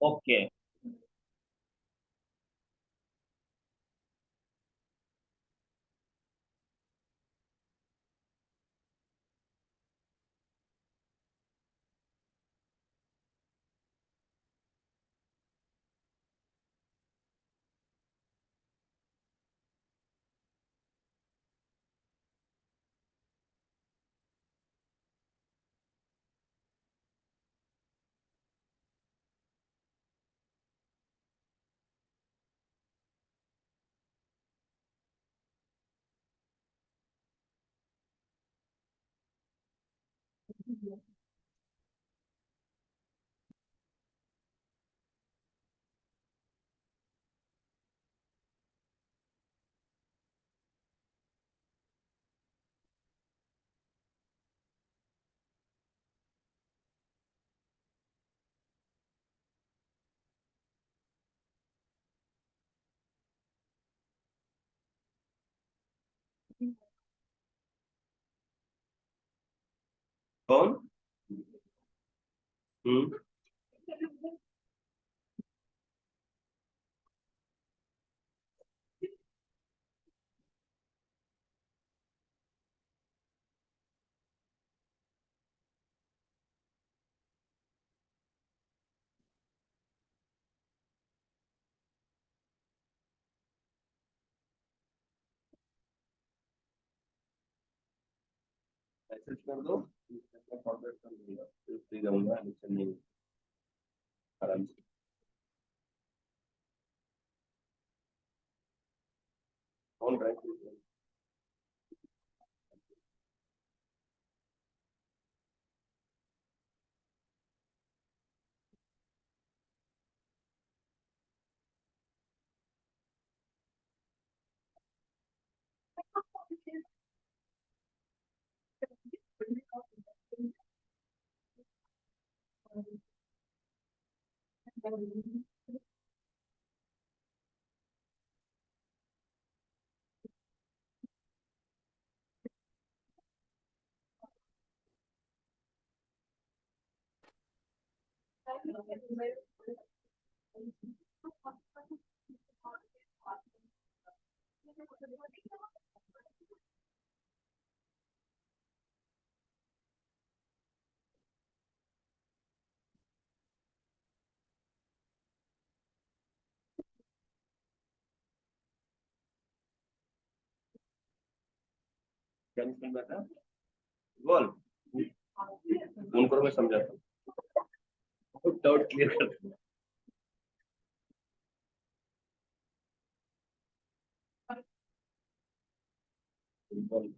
Okay. कौन? हम्म। Message कर दो, फॉरवर्ड कर दूंगा, फिर फ्री रहूंगा, एडमिशन नहीं, आराम से। कौन ड्राइव? क्या नहीं समझा था? बोल। उनको मैं समझाता हूँ, डाउट क्लियर करता हूँ। बोल।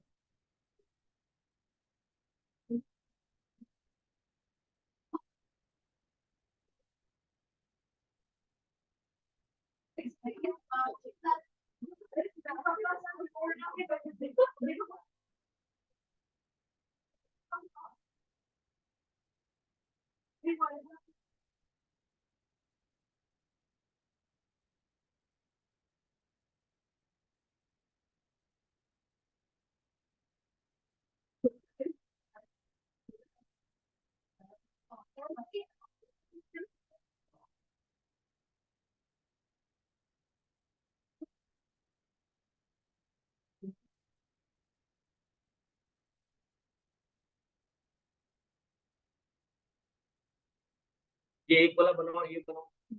ये एक वाला बनाओ, ये बनाओ।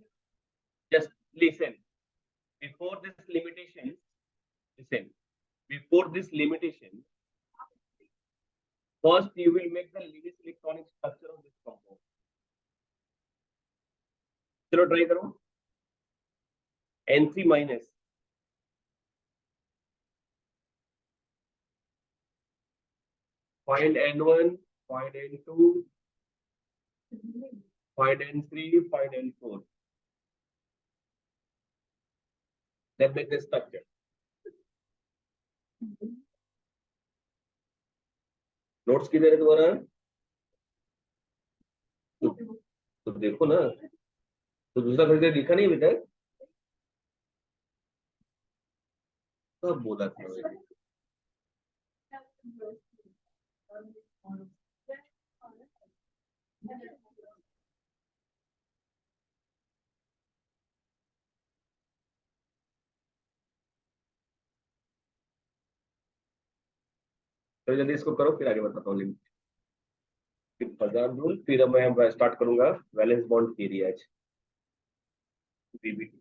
Just listen, before this limitation, listen, before this limitation, first you will make the Lewis electronic structure of this compound. चलो ट्राई करो। N3 minus, find N1, find N2, find N3, find N4, then make the structure. Notes किधर है तुम्हारा? तो, तो देखो ना, तो दूसरा फिर लिखा नहीं अभी तक? कब बोला था मैंने? तो जल्दी इसको करो, फिर आगे बताता हूँ लिमिट। फिर फजान रूल, फिर अब मैं स्टार्ट करूंगा वैलेंस बॉन्ड थियरी आज, बीबीटी।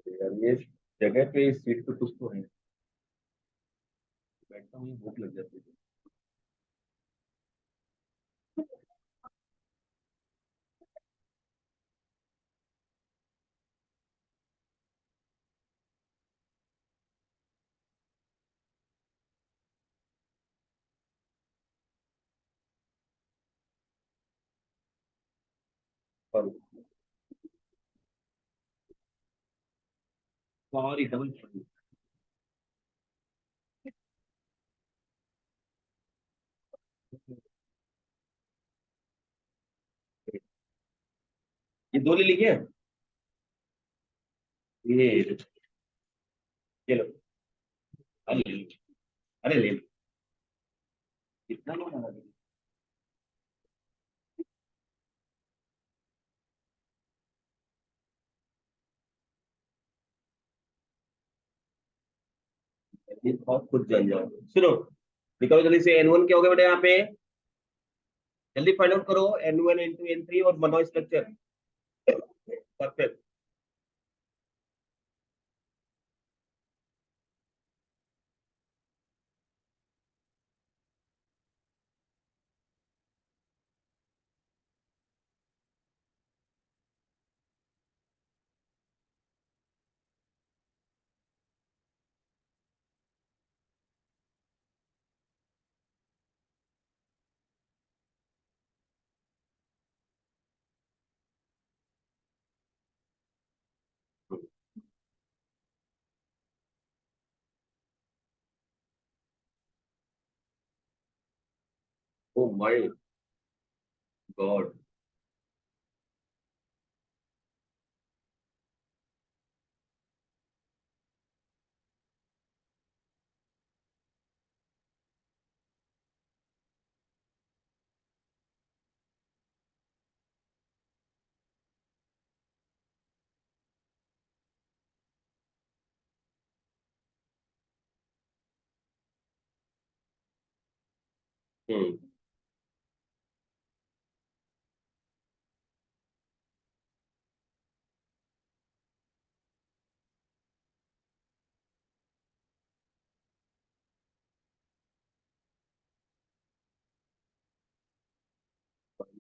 यार ये जगह पे इस सीट पे कुछ तो है, बैठता हूँ भूख लग जाती है। और सॉरी डबल सॉरी। ये दो ले लीजिए। ये ये लो। अरे ले लो। अरे ले लो। कितना लो ना। ये बहुत खुद जान जाओ। सुनो, निकालो जल्दी से N1 क्या हो गया बेटा यहाँ पे, जल्दी फाइंड आउट करो N1 N2 N3 और बनाओ structure. Perfect. Oh my God. Hmm.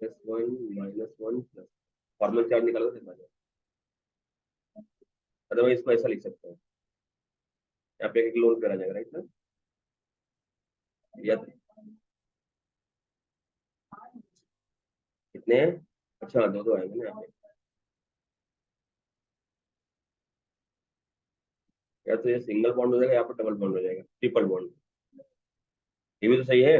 -1 -1 plus, formal charge निकालो तो बचा। अदरवाइज इसको ऐसा लिख सकते हैं, यहाँ पे एक लोन करा जाएगा राइट ना, या कितने हैं? अच्छा दो दो आएंगे ना यहाँ पे, या तो ये सिंगल बॉन्ड हो जाएगा या फिर डबल बॉन्ड हो जाएगा, ट्रिपल बॉन्ड। ये भी तो सही है।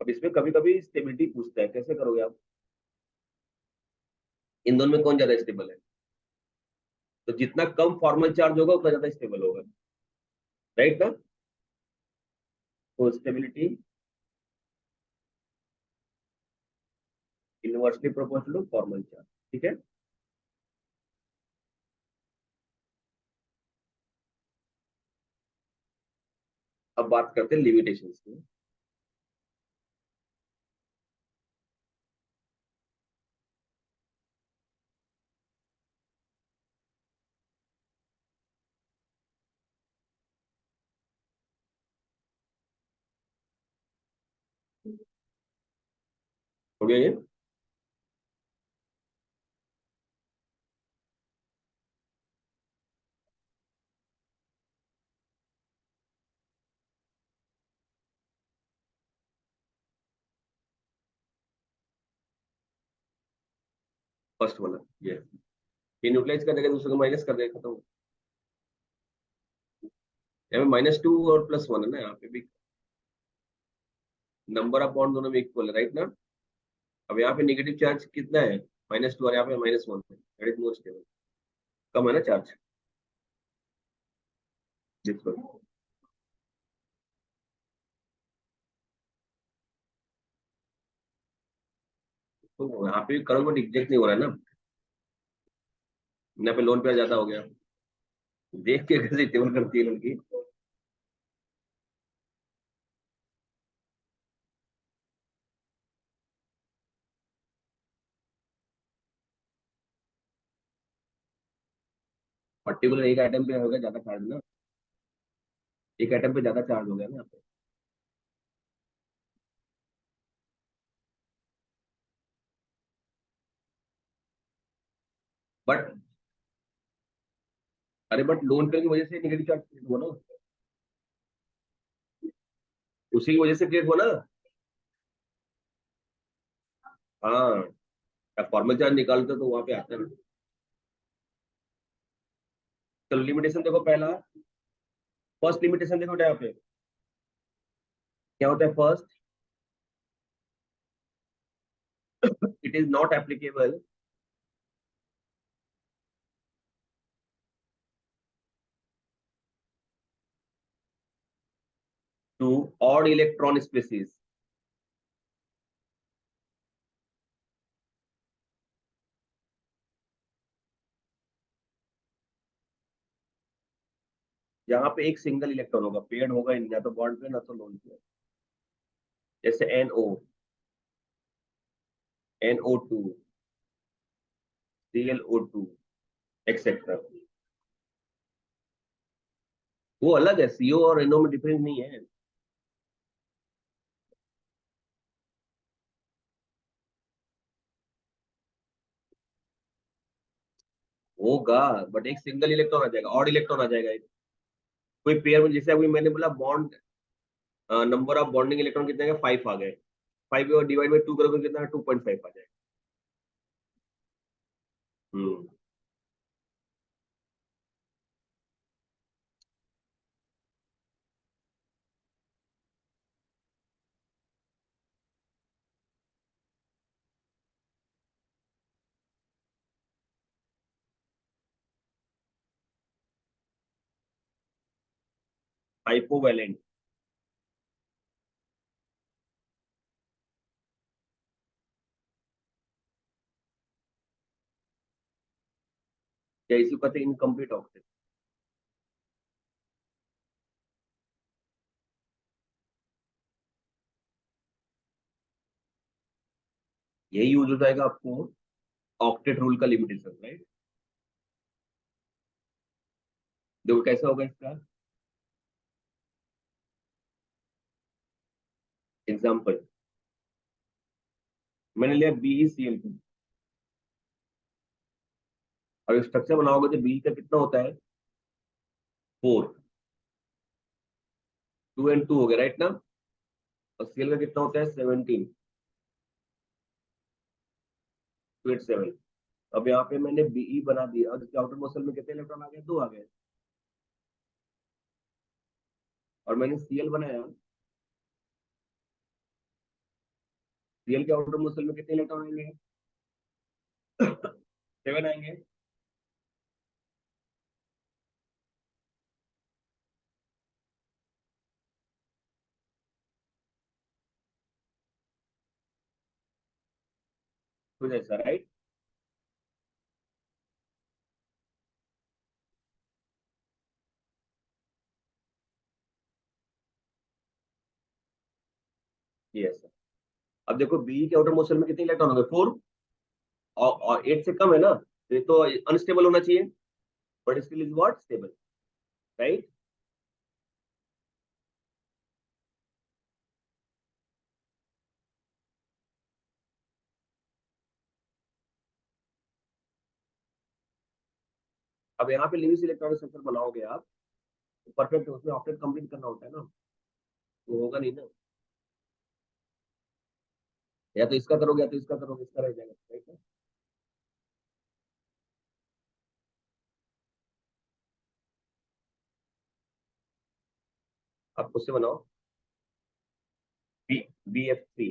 अब इसमें कभी कभी स्टेबिलिटी पूछता है, कैसे करोगे आप, इन दोनों में कौन ज्यादा स्टेबल है, तो जितना कम फॉर्मल चार्ज होगा उतना ज्यादा स्टेबल होगा, राइट ना। तो stability inversely proportional to formal charge, ठीक है। अब बात करते हैं लिमिटेशंस की। हो गया ये। फर्स्ट वाला ये, ये न्यूट्रलाइज कर देगा, दूसरे को माइनस कर देगा, खत्म। यहाँ पे -2 और +1 है ना, यहाँ पे भी नंबर ऑफ बॉन्ड दोनों में इक्वल है राइट ना। अब यहाँ पे नेगेटिव चार्ज कितना है, -2, और यहाँ पे -1 है, दैट इज मोर स्टेबल, कम है ना चार्ज। देखो तो यहाँ पे करंट को एग्जैक्ट नहीं हो रहा है ना, यहाँ पे लोन पे ज्यादा हो गया। देख के कैसे टेबल करती है लड़की। पर्टिकुलर एक आइटम पे हो गया ज्यादा चार्ज ना, एक आइटम पे ज्यादा चार्ज हो गया ना यहाँ पे। बट अरे बट लोन पे की वजह से निगेटिव चार्ज क्रिएट हुआ ना, उसी की वजह से क्रिएट हुआ ना। हाँ, फॉर्मल चार्ज निकालते तो वहां पे आता है ना। तो लिमिटेशन देखो पहला, फर्स्ट लिमिटेशन देखो बेटा यहाँ पे क्या होता है। First, it is not applicable to odd electron species. यहाँ पे एक सिंगल इलेक्ट्रॉन होगा, पेड होगा या तो बॉन्ड पे ना तो लोन पे। जैसे NO2, ClO2 एक्सेट्रा। वो अलग है, CO और NO में डिफरेंस नहीं है। होगा, बट एक सिंगल इलेक्ट्रॉन आ जाएगा, ऑड इलेक्ट्रॉन आ जाएगा एक। कोई पेयर में, जैसे अभी मैंने बोला bond, number of bonding electron कितने हैं, 5 आ गए। 5 डिवाइड बाई 2 करोगे कितना, 2.5 आ जाएगा। हम्म। 5 कोवैलेंट। या इसी को कहते हैं इनकम्प्लीट ऑक्टेट। यही यूज हो जाएगा आपको ऑक्टेट रूल का लिमिटेशन, राइट। देखो कैसा होगा इसका एग्जाम्पल। मैंने लिया BeCl2, और स्ट्रक्चर बनाओगे तो बी का कितना होता है, 4। 2 and 2 हो गया राइट ना। और Cl का कितना होता है, 17, 2 8 7। अब यहाँ पे मैंने Be बना दिया, और आउटर मोशन में कितने इलेक्ट्रॉन आ गए, 2 आ गए। और मैंने Cl बनाया, Cl के आउटर मोशन में कितने इलेक्ट्रॉन आएंगे, 7 आएंगे। कुछ ऐसा राइट। ये ऐसा। अब देखो बी के आउटर मोशन में कितने इलेक्ट्रॉन हो गए, 4। और 8 से कम है ना, तो ये तो अनस्टेबल होना चाहिए, but still is what, stable, right. अब यहाँ पे लिविस इलेक्ट्रॉनिक स्ट्रक्चर बनाओगे आप, तो परफेक्ट उसमें ऑक्टेट कंप्लीट करना होता है ना, तो होगा नहीं ना। या तो इसका करोगे या तो इसका करोगे, इसका रह जाएगा, राइट है। आप खुद से बनाओ। BF3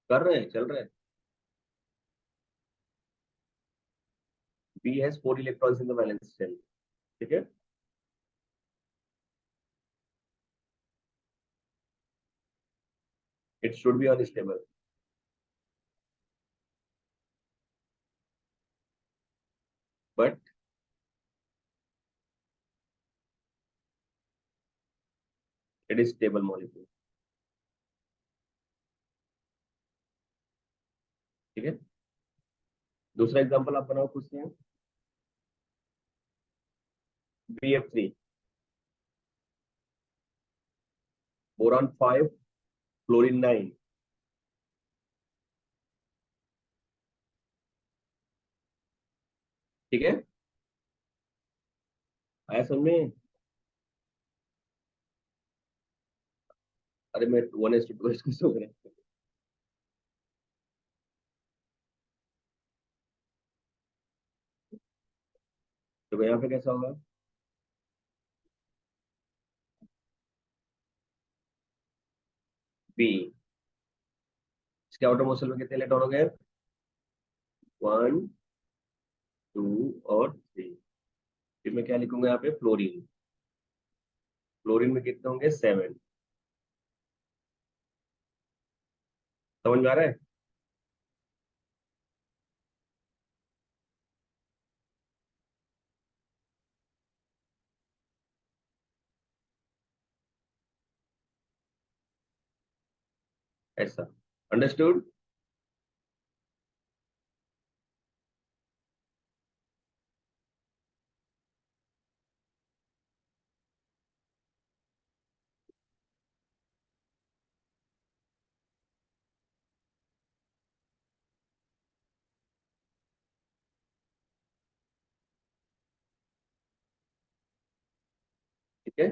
कर रहे हैं, चल रहे हैं। P has 4 electrons in the valence shell. ठीक है? It should be unstable. But it is stable molecule. ठीक है? दूसरा एग्जांपल आप बनाओ पूछते हैं. BF3, boron 5, fluorine 9. ठीक है? आया समझ में? अरे मैं 1:2 कैसे हो गया? तो यहाँ पे कैसा होगा? बी. इसके आउटर मोशन में कितने इलेक्ट्रॉन हो गए? 1, 2 और 3. फिर मैं क्या लिखूंगा यहाँ पे? फ्लोरीन. फ्लोरीन में कितने होंगे? 7. समझ में आ रहा है? ऐसा. अंडरस्टूड? ठीक है?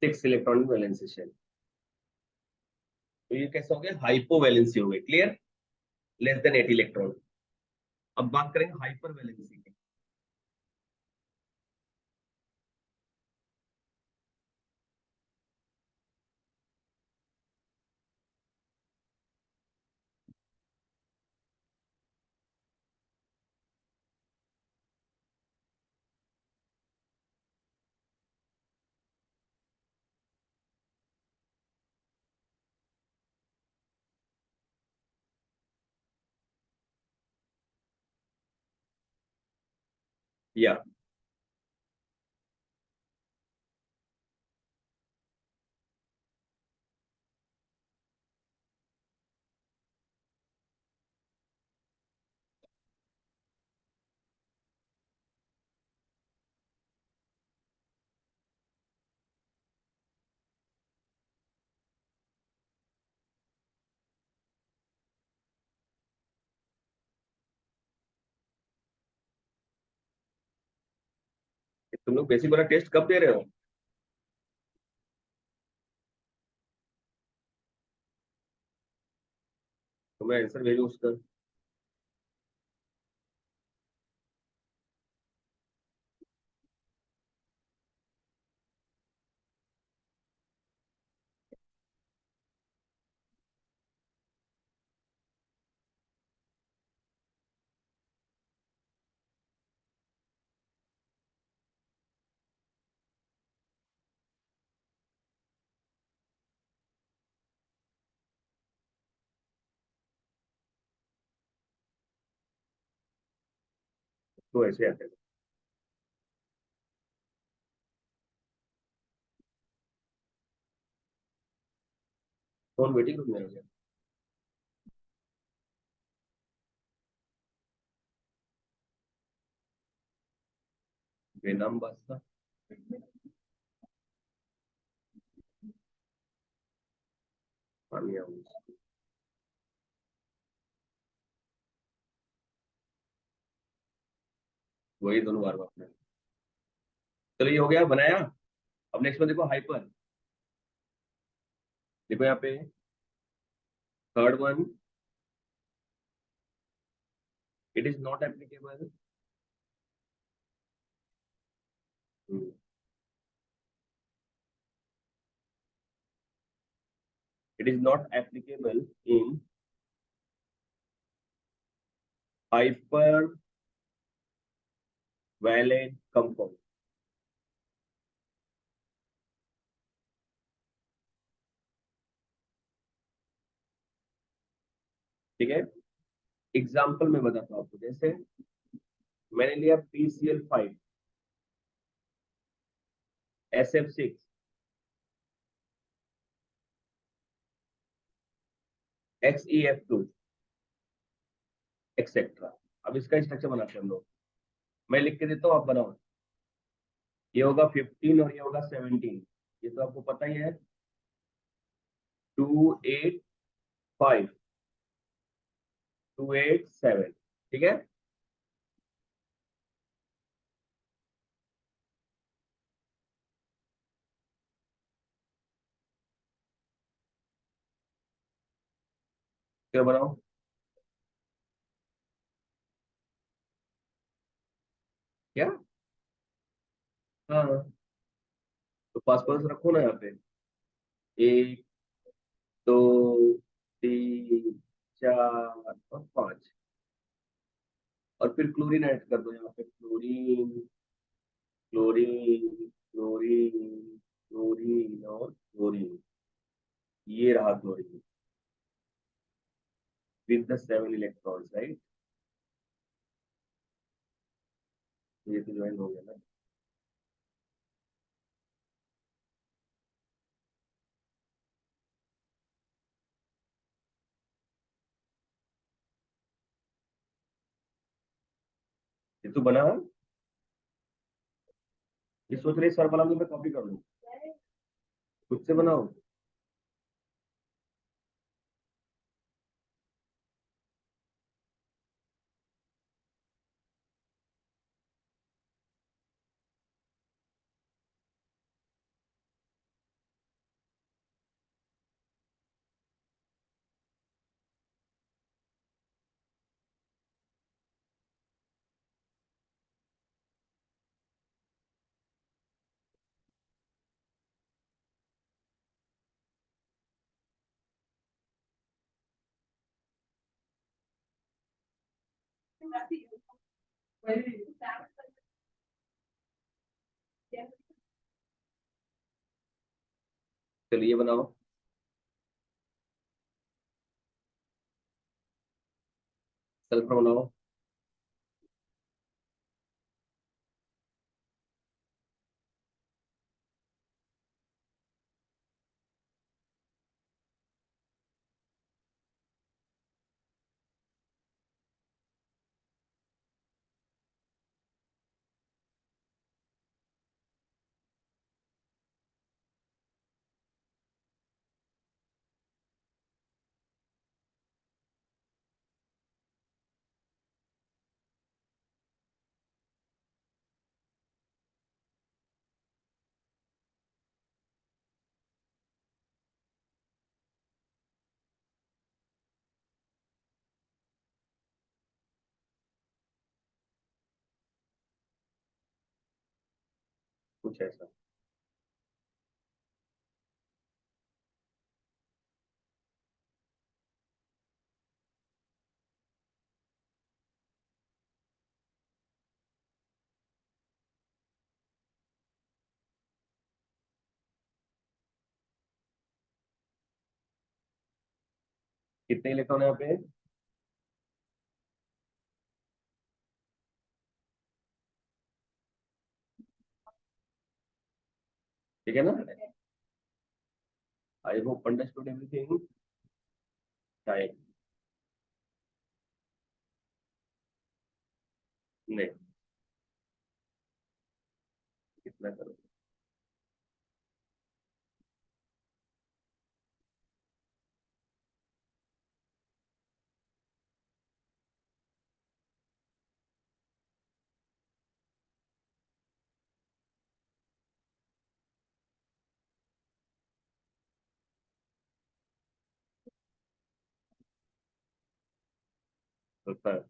Six electronic valency shell. तो ये कैसे हो गया? हाइपो वैलेंसी हो गई. क्लियर? Less than 8 electron. अब बात करेंगे हाइपर वैलेंसी की. या तुम लोग बेसिक वाला टेस्ट कब दे रहे हो? तो मैं आंसर भेजू उसका. तो ऐसे आते हैं. कौन वेटिंग रूम में हो गया? बेनाम बादशाह. पानी आऊं. वही दोनों बार बार. चलो ये हो गया बनाया. अब नेक्स्ट में देखो हाइपर. देखो यहाँ पे third one. It is not applicable. It is not applicable in hypervalent compound. ठीक है, एग्जाम्पल में बताता हूँ आपको। जैसे मैंने लिया PCl5, SF6, XeF2 एक्सेट्रा। अब इसका स्ट्रक्चर बनाते हैं हम लोग। मैं लिख के देता हूँ, आप बनाओ। ये होगा 15 और ये होगा 17, ये तो आपको पता ही है। 285, 287, ठीक है। क्या बनाओ? क्या? हाँ, तो पासवर्ड रखो ना यहाँ पे। 1, 2, 3, 4 और 5, और फिर क्लोरीन ऐड कर दो यहाँ पे। क्लोरीन, क्लोरीन, क्लोरीन, क्लोरीन और क्लोरीन। ये रहा chlorine with the 7 electrons, right. ये तो ज्वाइन हो गया ना। ये तो बना। ये सोच रहे सर वाला मैं कॉपी कर लूं, खुद से बनाओ। चलिए बनाओ। सल्फर बनाओ। कुछ ऐसा। कितने इलेक्ट्रॉन है यहाँ पे? ठीक है ना? I hope understood everything. Time. नहीं, कितना करो। होता है।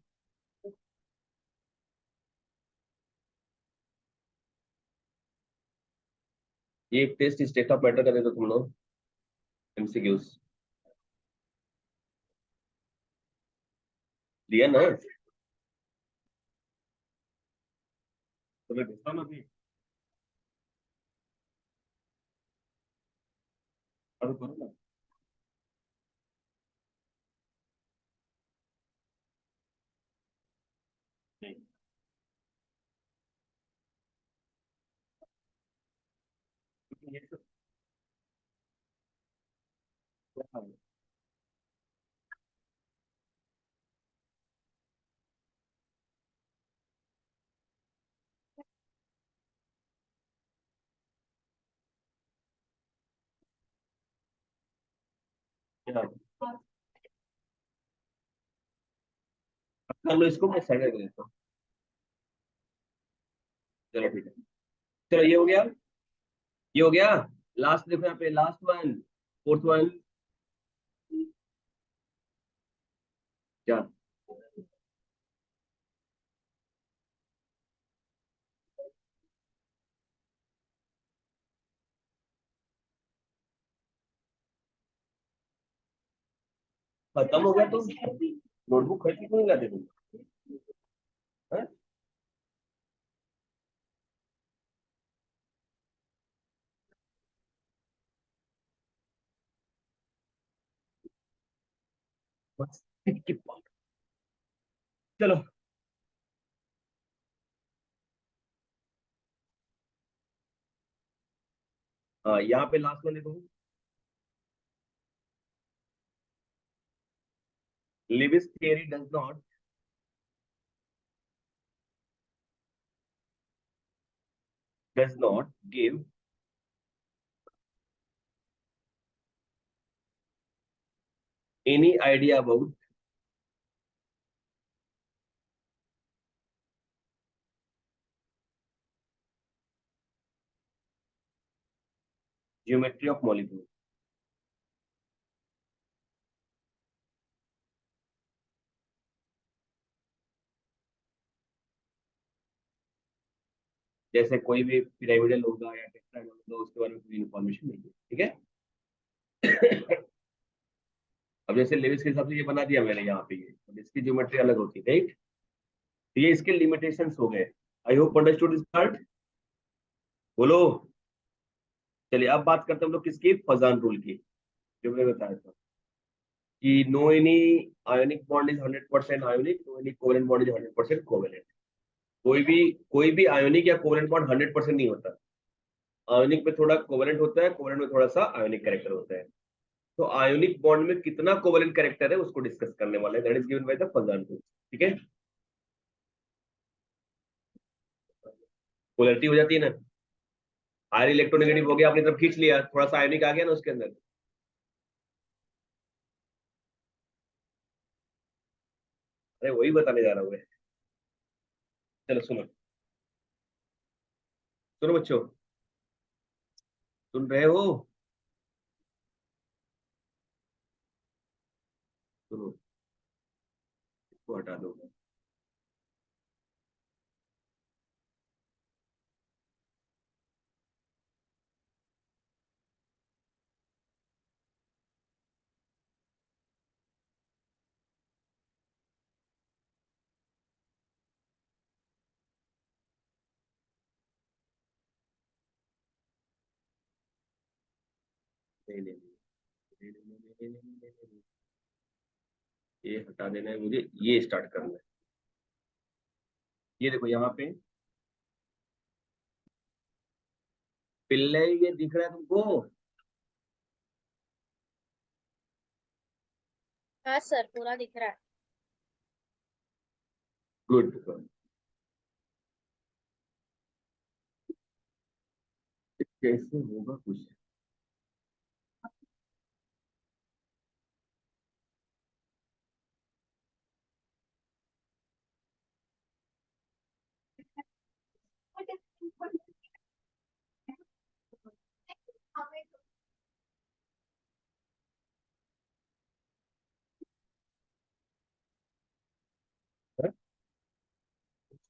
ये एक टेस्ट स्टेट ऑफ मैटर का दे दो तुम लोग, MCQs। दिया ना, तो मैं भेजता हूँ अभी। अभी करो ना। नहीं, ये सब क्या है? क्या? कर लो इसको, मैं साइड कर देता हूँ। चलो ठीक है। चलो ये हो गया, ये हो गया। लास्ट देखो यहाँ पे, लास्ट वन, फोर्थ वन। क्या? खत्म हो गया? तुम नोटबुक खरीद के क्यों नहीं लाते तुम? हैं? बस, चलो। हाँ, यहाँ पे लास्ट में देखो, Lewis theory does not give any idea about geometry of molecule। जैसे कोई भी पिरामिडल होगा या टेट्राहेड्रल होगा, उसके बारे में कोई इन्फॉर्मेशन नहीं है, ठीक है। अब जैसे लेविस के हिसाब से ये बना दिया मैंने यहाँ पे, ये अब इसकी ज्योमेट्री अलग होती है, राइट। तो ये इसके लिमिटेशंस हो गए। I hope understood this part. बोलो। चलिए अब बात करते हैं हम लोग किसकी, फजान रूल की, जो मैंने बताया था कि no any ionic bond is 100% ionic, no any covalent bond is 100% covalent. कोई भी आयोनिक या कोवेलेंट बॉन्ड 100% नहीं होता। आयोनिक में थोड़ा कोवेलेंट होता है, कोवेलेंट में थोड़ा सा आयोनिक कैरेक्टर होता है। तो आयोनिक बॉन्ड में कितना कोवेलेंट कैरेक्टर है उसको डिस्कस करने वाले हैं, that is given by the Fajan rule, ठीक है। पोलैरिटी हो जाती है ना, आर इलेक्ट्रोनेगेटिव हो गया, अपनी तरफ खींच लिया, थोड़ा सा आयोनिक आ गया ना उसके अंदर। अरे वही बताने जा रहा हूँ मैं। चलो सुनो, सुनो बच्चों, सुन रहे हो? सुनो, इसको हटा दो। नहीं नहीं नहीं नहीं नहीं नहीं नहीं नहीं नहीं, नहीं, नहीं, ये हटा देना है मुझे, ये स्टार्ट करना है। ये देखो यहाँ पे पिल्ले, ये दिख रहा है तुमको? हाँ सर, पूरा दिख रहा है। गुड। कैसे होगा कुछ?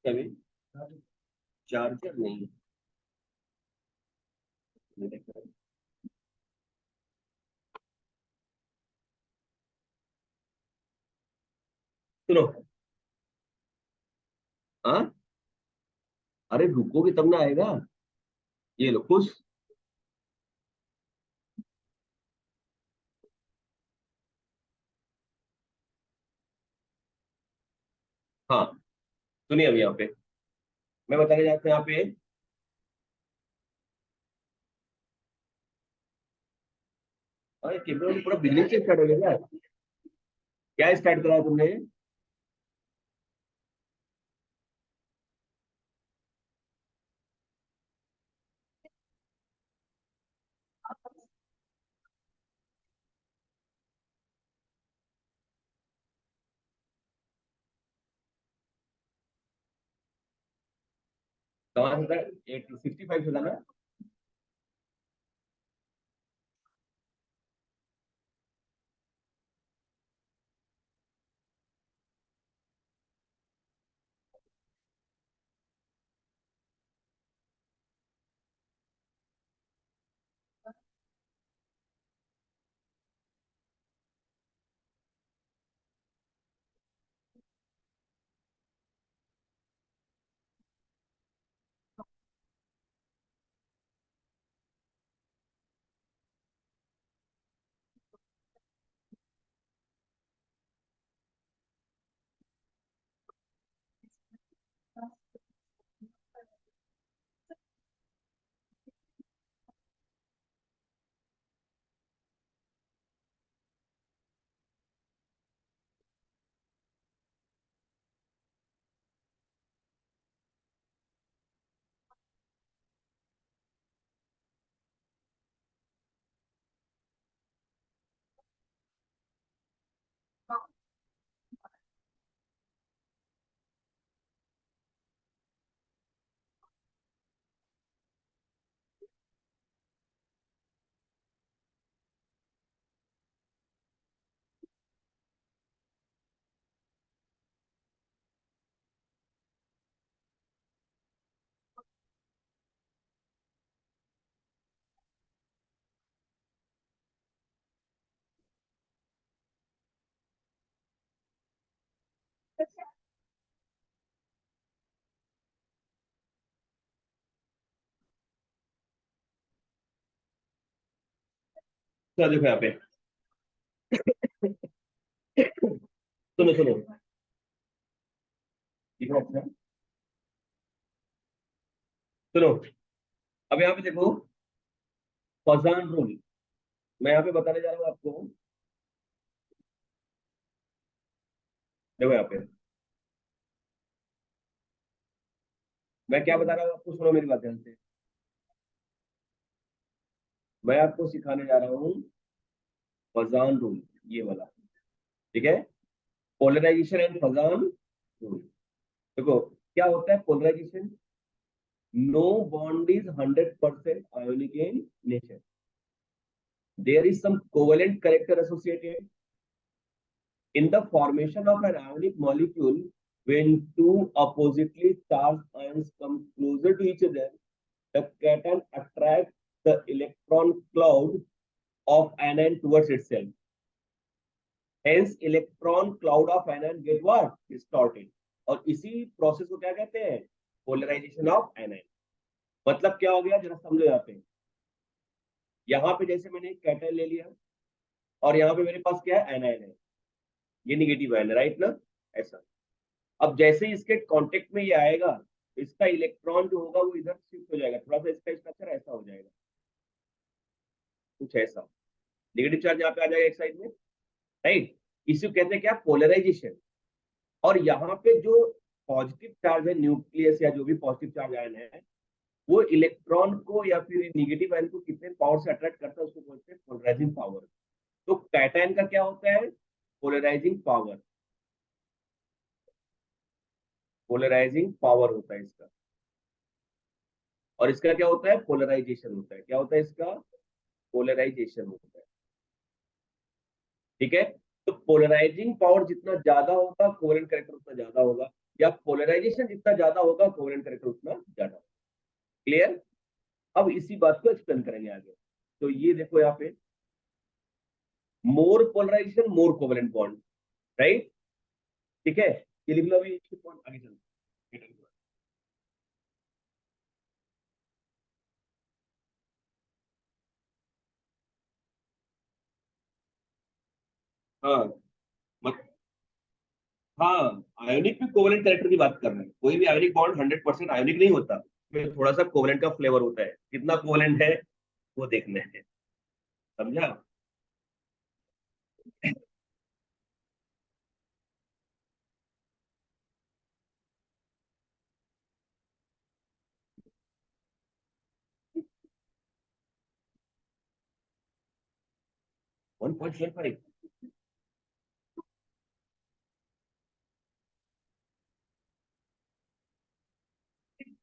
कभी चार्जर नहीं है। सुनो, हाँ, अरे रुकोगे तब ना आएगा। ये लो खुश। हाँ, सुनिए अभी यहाँ पे मैं बताने जाता हूँ यहाँ पे। अरे कैमरा में पूरा बिजनेस से स्टार्ट हो गया क्या? क्या स्टार्ट करा तुमने? कहाँ से था? 65 से था ना? तो देखो यहाँ पे, सुनो सुनो, देखो अच्छा, सुनो। अब यहाँ पे देखो, फजान रूल मैं यहाँ पे बताने जा रहा हूँ आपको। देखो यहाँ पे मैं क्या बता रहा हूँ आपको, सुनो मेरी बात ध्यान से। मैं आपको सिखाने जा रहा हूँ फजान रूल, ये वाला। ठीक है, पोलराइजेशन एंड फजान रूल। देखो क्या होता है polarisation. No bond is 100% ionic in nature. There is some covalent character associated in the formation of an ionic molecule. When two oppositely charged ions come closer to each other, the cation attracts the electron cloud of anion towards itself. Hence, electron cloud of anion get what? Distorted. और इसी process को क्या कहते हैं? Polarisation of anion. मतलब क्या हो गया, जरा समझो यहाँ पे। यहाँ पे जैसे मैंने एक कैटायन ले लिया और यहाँ पे मेरे पास क्या है, एनायन है। ये निगेटिव आयन है, राइट ना? ऐसा। अब जैसे ही इसके कांटेक्ट में ये आएगा, इसका इलेक्ट्रॉन जो होगा वो इधर शिफ्ट हो जाएगा, थोड़ा सा इसका स्ट्रक्चर ऐसा हो जाएगा, कुछ ऐसा। नेगेटिव चार्ज यहाँ पे आ जाएगा एक साइड में, राइट? इसी को कहते हैं क्या, पोलराइजेशन। और यहाँ पे जो पॉजिटिव चार्ज है, न्यूक्लियस या जो भी पॉजिटिव चार्ज आयन है, वो इलेक्ट्रॉन को या फिर निगेटिव आयन को कितने पावर से अट्रैक्ट करता है, उसको बोलते हैं पोलराइजिंग पावर। तो कैटायन का क्या होता है, पोलराइजिंग पावर। पोलराइजिंग पावर होता है इसका। और इसका क्या होता है, पोलराइजेशन होता है। क्या होता है इसका, पोलराइजेशन होता है। ठीक है, तो पोलराइजिंग पावर जितना ज्यादा होगा, कोवेलेंट कैरेक्टर उतना ज्यादा होगा, या पोलराइजेशन जितना ज्यादा होगा, कोवेलेंट कैरेक्टर उतना ज्यादा होगा। क्लियर? अब इसी बात को एक्सप्लेन करेंगे आगे। तो ये देखो यहाँ पे, मोर पोलराइजेशन मोर कोवेलेंट बॉन्ड, राइट? ठीक है, ये लिख लो अभी, इसके पॉइंट आगे चलते हैं। हाँ मत हाँ, आयोनिक में कोवेलेंट कैरेक्टर की बात कर रहे हैं। कोई भी आयोनिक बॉन्ड 100% आयोनिक नहीं होता, उसमें थोड़ा सा कोवेलेंट का फ्लेवर होता है। कितना कोवेलेंट है वो देखना है। समझा? 1.75।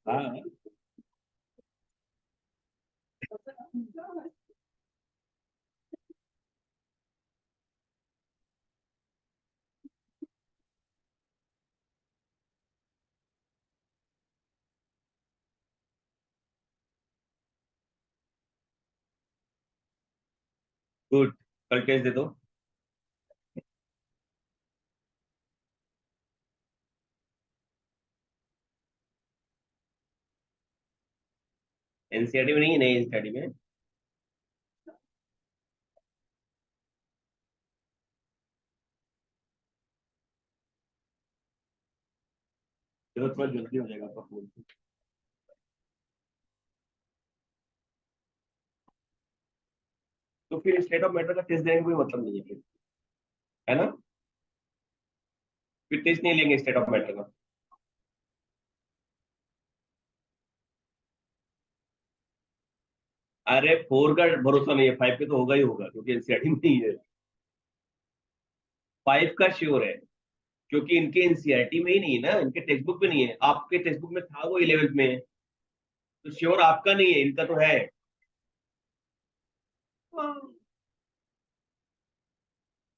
हाँ गुड। कल टेस्ट दे दो। एनसीईआरटी में नहीं है, नहीं एनसीईआरटी में। चलो थोड़ा जल्दी हो जाएगा आपका फोन। तो फिर स्टेट ऑफ मैटर का टेस्ट देने का कोई मतलब नहीं है फिर, है ना? फिर टेस्ट नहीं लेंगे स्टेट ऑफ मैटर का। अरे 4 का भरोसा नहीं है, 5 पे तो होगा ही होगा क्योंकि एनसीईआरटी में नहीं है। 5 का श्योर है क्योंकि इनके एनसीईआरटी में ही नहीं है ना, इनके टेक्स्ट बुक में नहीं है। आपके टेक्स्ट बुक में था वो 11th में, तो श्योर आपका नहीं है, इनका तो है।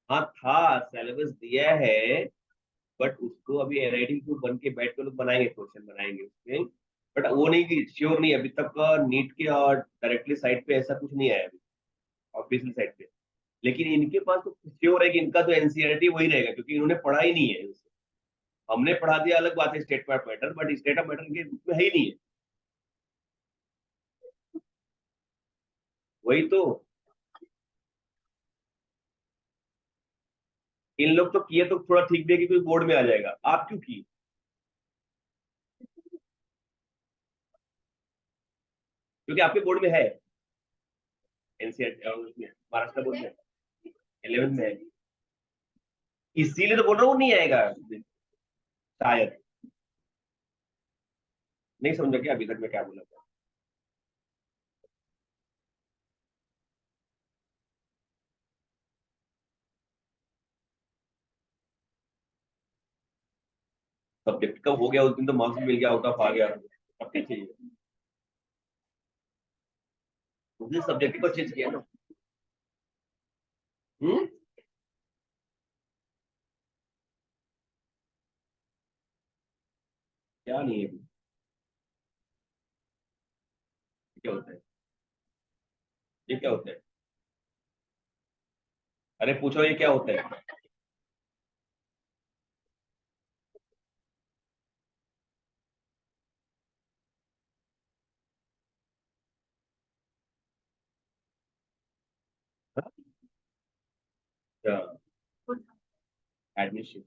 हाँ था, सिलेबस दिया है। बट उसको अभी एनआईटी को बन के बैठ के लोग बनाएंगे, क्वेश्चन बनाएंगे उसमें। बट वो नहीं, श्योर नहीं अभी तक नीट के और डायरेक्टली साइट पे ऐसा कुछ नहीं आया अभी, ऑफिशियल साइट पे। लेकिन इनके पास तो श्योर है कि इनका तो एनसीईआरटी वही रहेगा क्योंकि इन्होंने पढ़ा ही नहीं है उसे। हमने पढ़ा दिया अलग बात है, state of matter, but state of matter के बुक में है ही नहीं है। वही तो। इन लोग तो किए तो थोड़ा ठीक भी है कि कोई बोर्ड में आ जाएगा, आप क्यों की? क्योंकि आपके बोर्ड में है एनसीईआरटी, उसमें महाराष्ट्र बोर्ड में 11th में है। इसीलिए तो बोल रहा हूँ नहीं आएगा शायद। नहीं समझा क्या अभी तक मैं क्या बोला था? सब्जेक्ट का हो गया उस दिन, तो मार्क्स भी मिल गया, आउट ऑफ आ गया। अब क्या चाहिए? उसने सब्जेक्ट को चेंज किया ना। हम्म। क्या नहीं है? क्या होता है? ये क्या होता है? अरे पूछो ये क्या होता है? एडमिशन।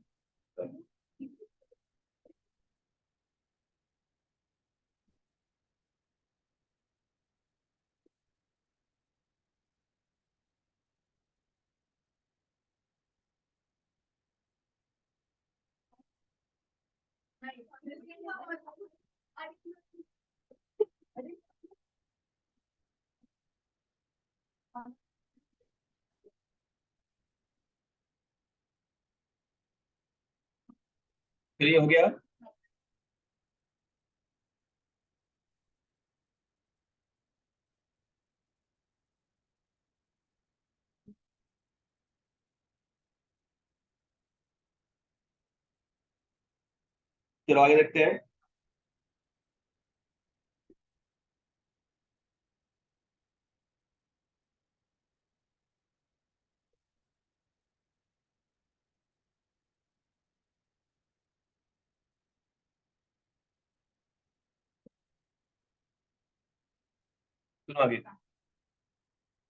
फिर ये हो गया। चलो आगे देखते हैं। सुनो आगे,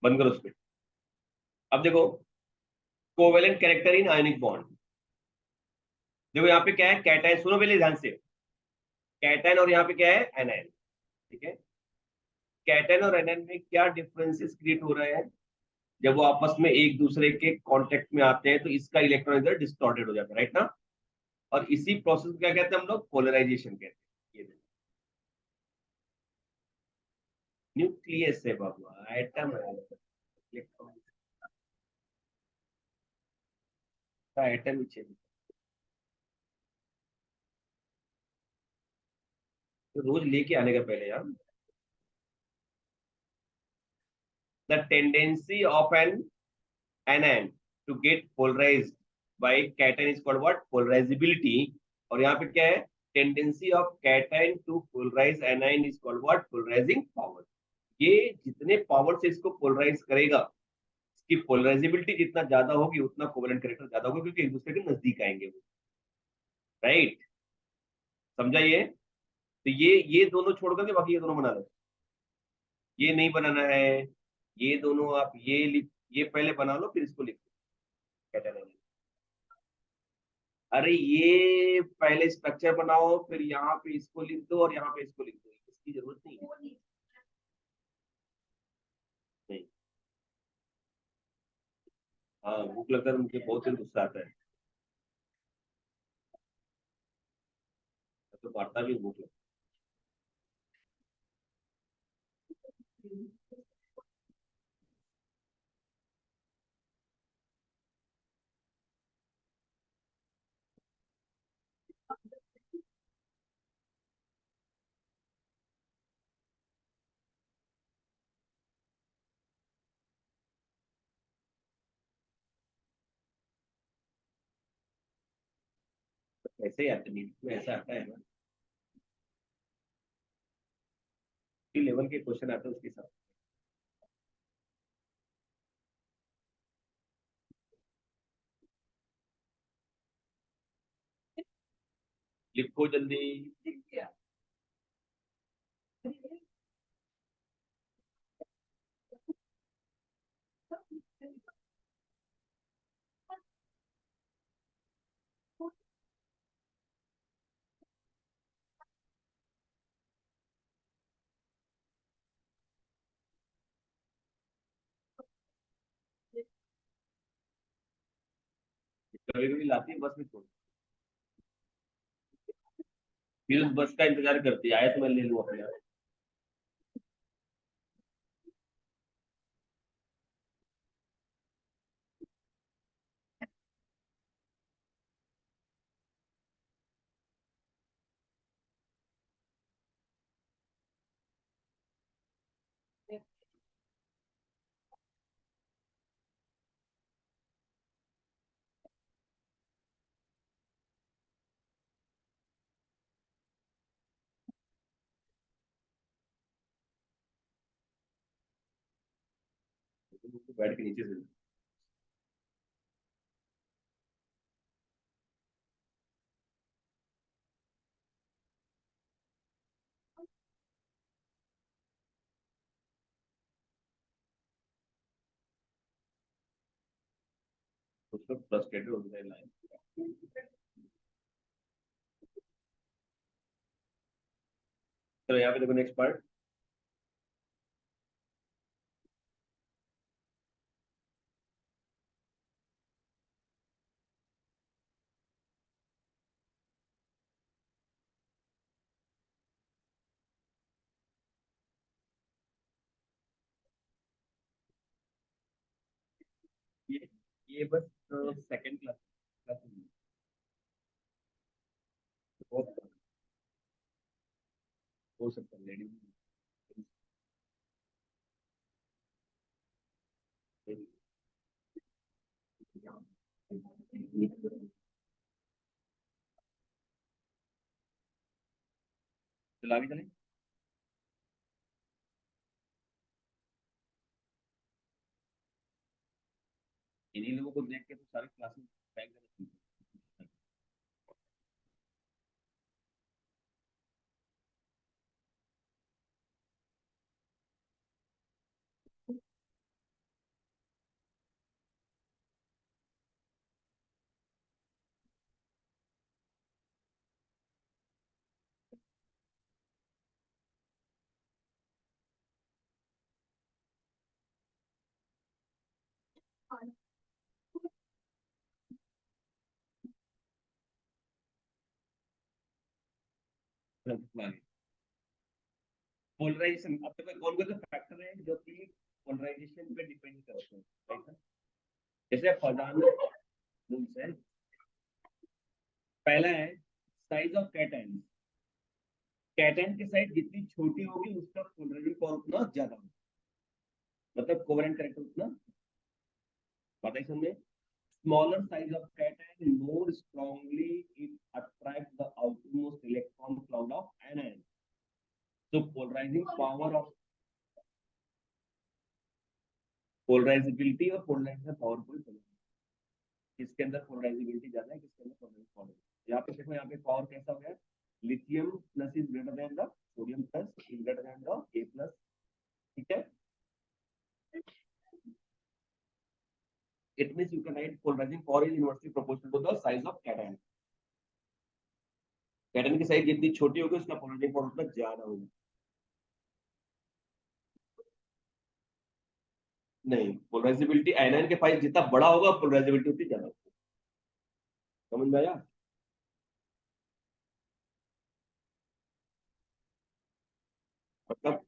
बंद करो उसको। अब देखो, covalent character in ionic bond. देखो यहाँ पे क्या है, कैटायन, सुनो पहले ध्यान से, कैटायन और यहाँ पे क्या है, एनायन। ठीक है, कैटायन और एनायन में क्या डिफरेंसेस क्रिएट हो रहे हैं, जब वो आपस में एक दूसरे के कांटेक्ट में आते हैं तो इसका इलेक्ट्रॉन इधर डिस्टॉर्टेड हो जाता है, राइट ना। और इसी प्रोसेस को क्या कहते हैं हम लोग, पोलराइजेशन कहते हैं। ये न्यूक्लियस है बाबू, एटम है, इलेक्ट्रॉन का एटम ही चाहिए। तो रोज लेके आने का पहले यार। The tendency of an anion to get polarized by cation is called what, polarizability। और यहाँ पे क्या है, tendency of cation to polarise anion is called what, polarising power. ये जितने पावर से इसको पोलराइज करेगा, इसकी पोलराइजेबिलिटी जितना ज्यादा होगी उतना कोवेलेंट कैरेक्टर ज्यादा होगा, क्योंकि एक दूसरे के नजदीक आएंगे वो, राइट। समझा ये। तो ये दोनों छोड़ करके बाकी ये दोनों बना लो। ये नहीं बनाना है, ये दोनों आप ये लिख, ये पहले बना लो फिर इसको लिखो, कैटायन। अरे ये पहले स्ट्रक्चर बनाओ फिर यहाँ पे इसको लिख दो और यहाँ पे इसको लिख दो, इसकी जरूरत नहीं है। नहीं, हाँ भूख लगता है तो मुझे बहुत ही गुस्सा आता है, मैं तो मारता भी हूँ भूख लगता है। ऐसे ही आता है नीट में, ऐसा आता है ना, कि लेवल के क्वेश्चन आते हैं उसके साथ। लिखो जल्दी। कभी कभी लाती है बस में छोड़, फिर उस बस का इंतजार करती है, आया तो मैं ले लूँ अपने आप। तो बैठ के नीचे से उसको फ्रस्ट्रेटेड हो जाए लाइन। चलो यहाँ पे देखो नेक्स्ट पार्ट। ये ये बस सेकंड क्लास हो सकता है लेडीज। चला भी चले, इन्हीं लोगों को देख के तो सारी क्लासेस बैग देना। पोलराइजेशन, अब तक कौन कौन से फैक्टर है जो कि पोलराइजेशन पे डिपेंड करते हैं, राइट है? जैसे फजान रूल्स है। पहला है साइज ऑफ कैटन। कैटन की साइज जितनी छोटी होगी उसका पोलराइजिंग पावर उतना ज्यादा होगा, मतलब कोवेलेंट कैरेक्टर उतना, पता है समझे? Smaller size of cation more strongly it attracts the outermost electron cloud of anion. So polarizability और polarization powerful है। किसके अंदर पोलराइजेबिलिटी ज्यादा है, किसके अंदर पोलराइजेशन कम है? यहाँ पे देखो, यहाँ पे पावर कैसा हो गया? Lithium plus is greater than the sodium plus is greater than the A plus, ठीक है? It means you can write polarizing power is inversely proportional to the size of cation. Cation की size जितनी छोटी होगी उसका polarising power उतना ज्यादा होगा। नहीं, पोलराइजेबिलिटी आयनन के पास जितना बड़ा होगा पोलराइजेबिलिटी उतनी ज्यादा होगी। समझ में आया? मतलब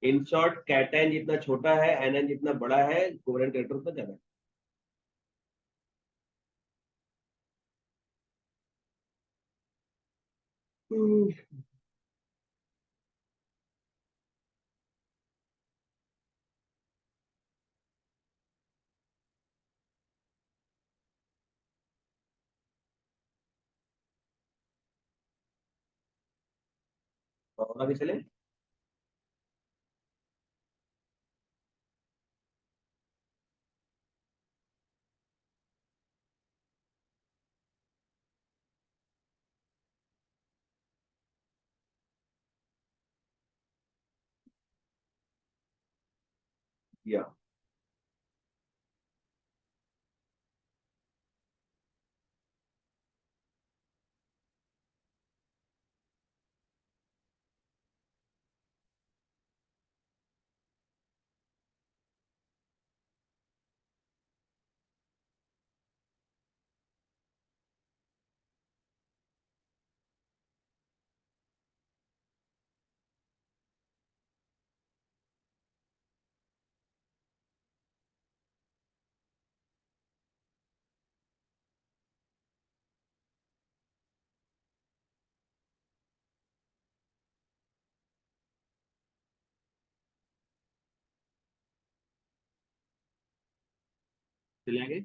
इन शॉर्ट कैटन जितना छोटा है, आयनन जितना बड़ा है, कोवेलेंट कैरेक्टर उतना ज्यादा है। और आगे चले। या चले आगे।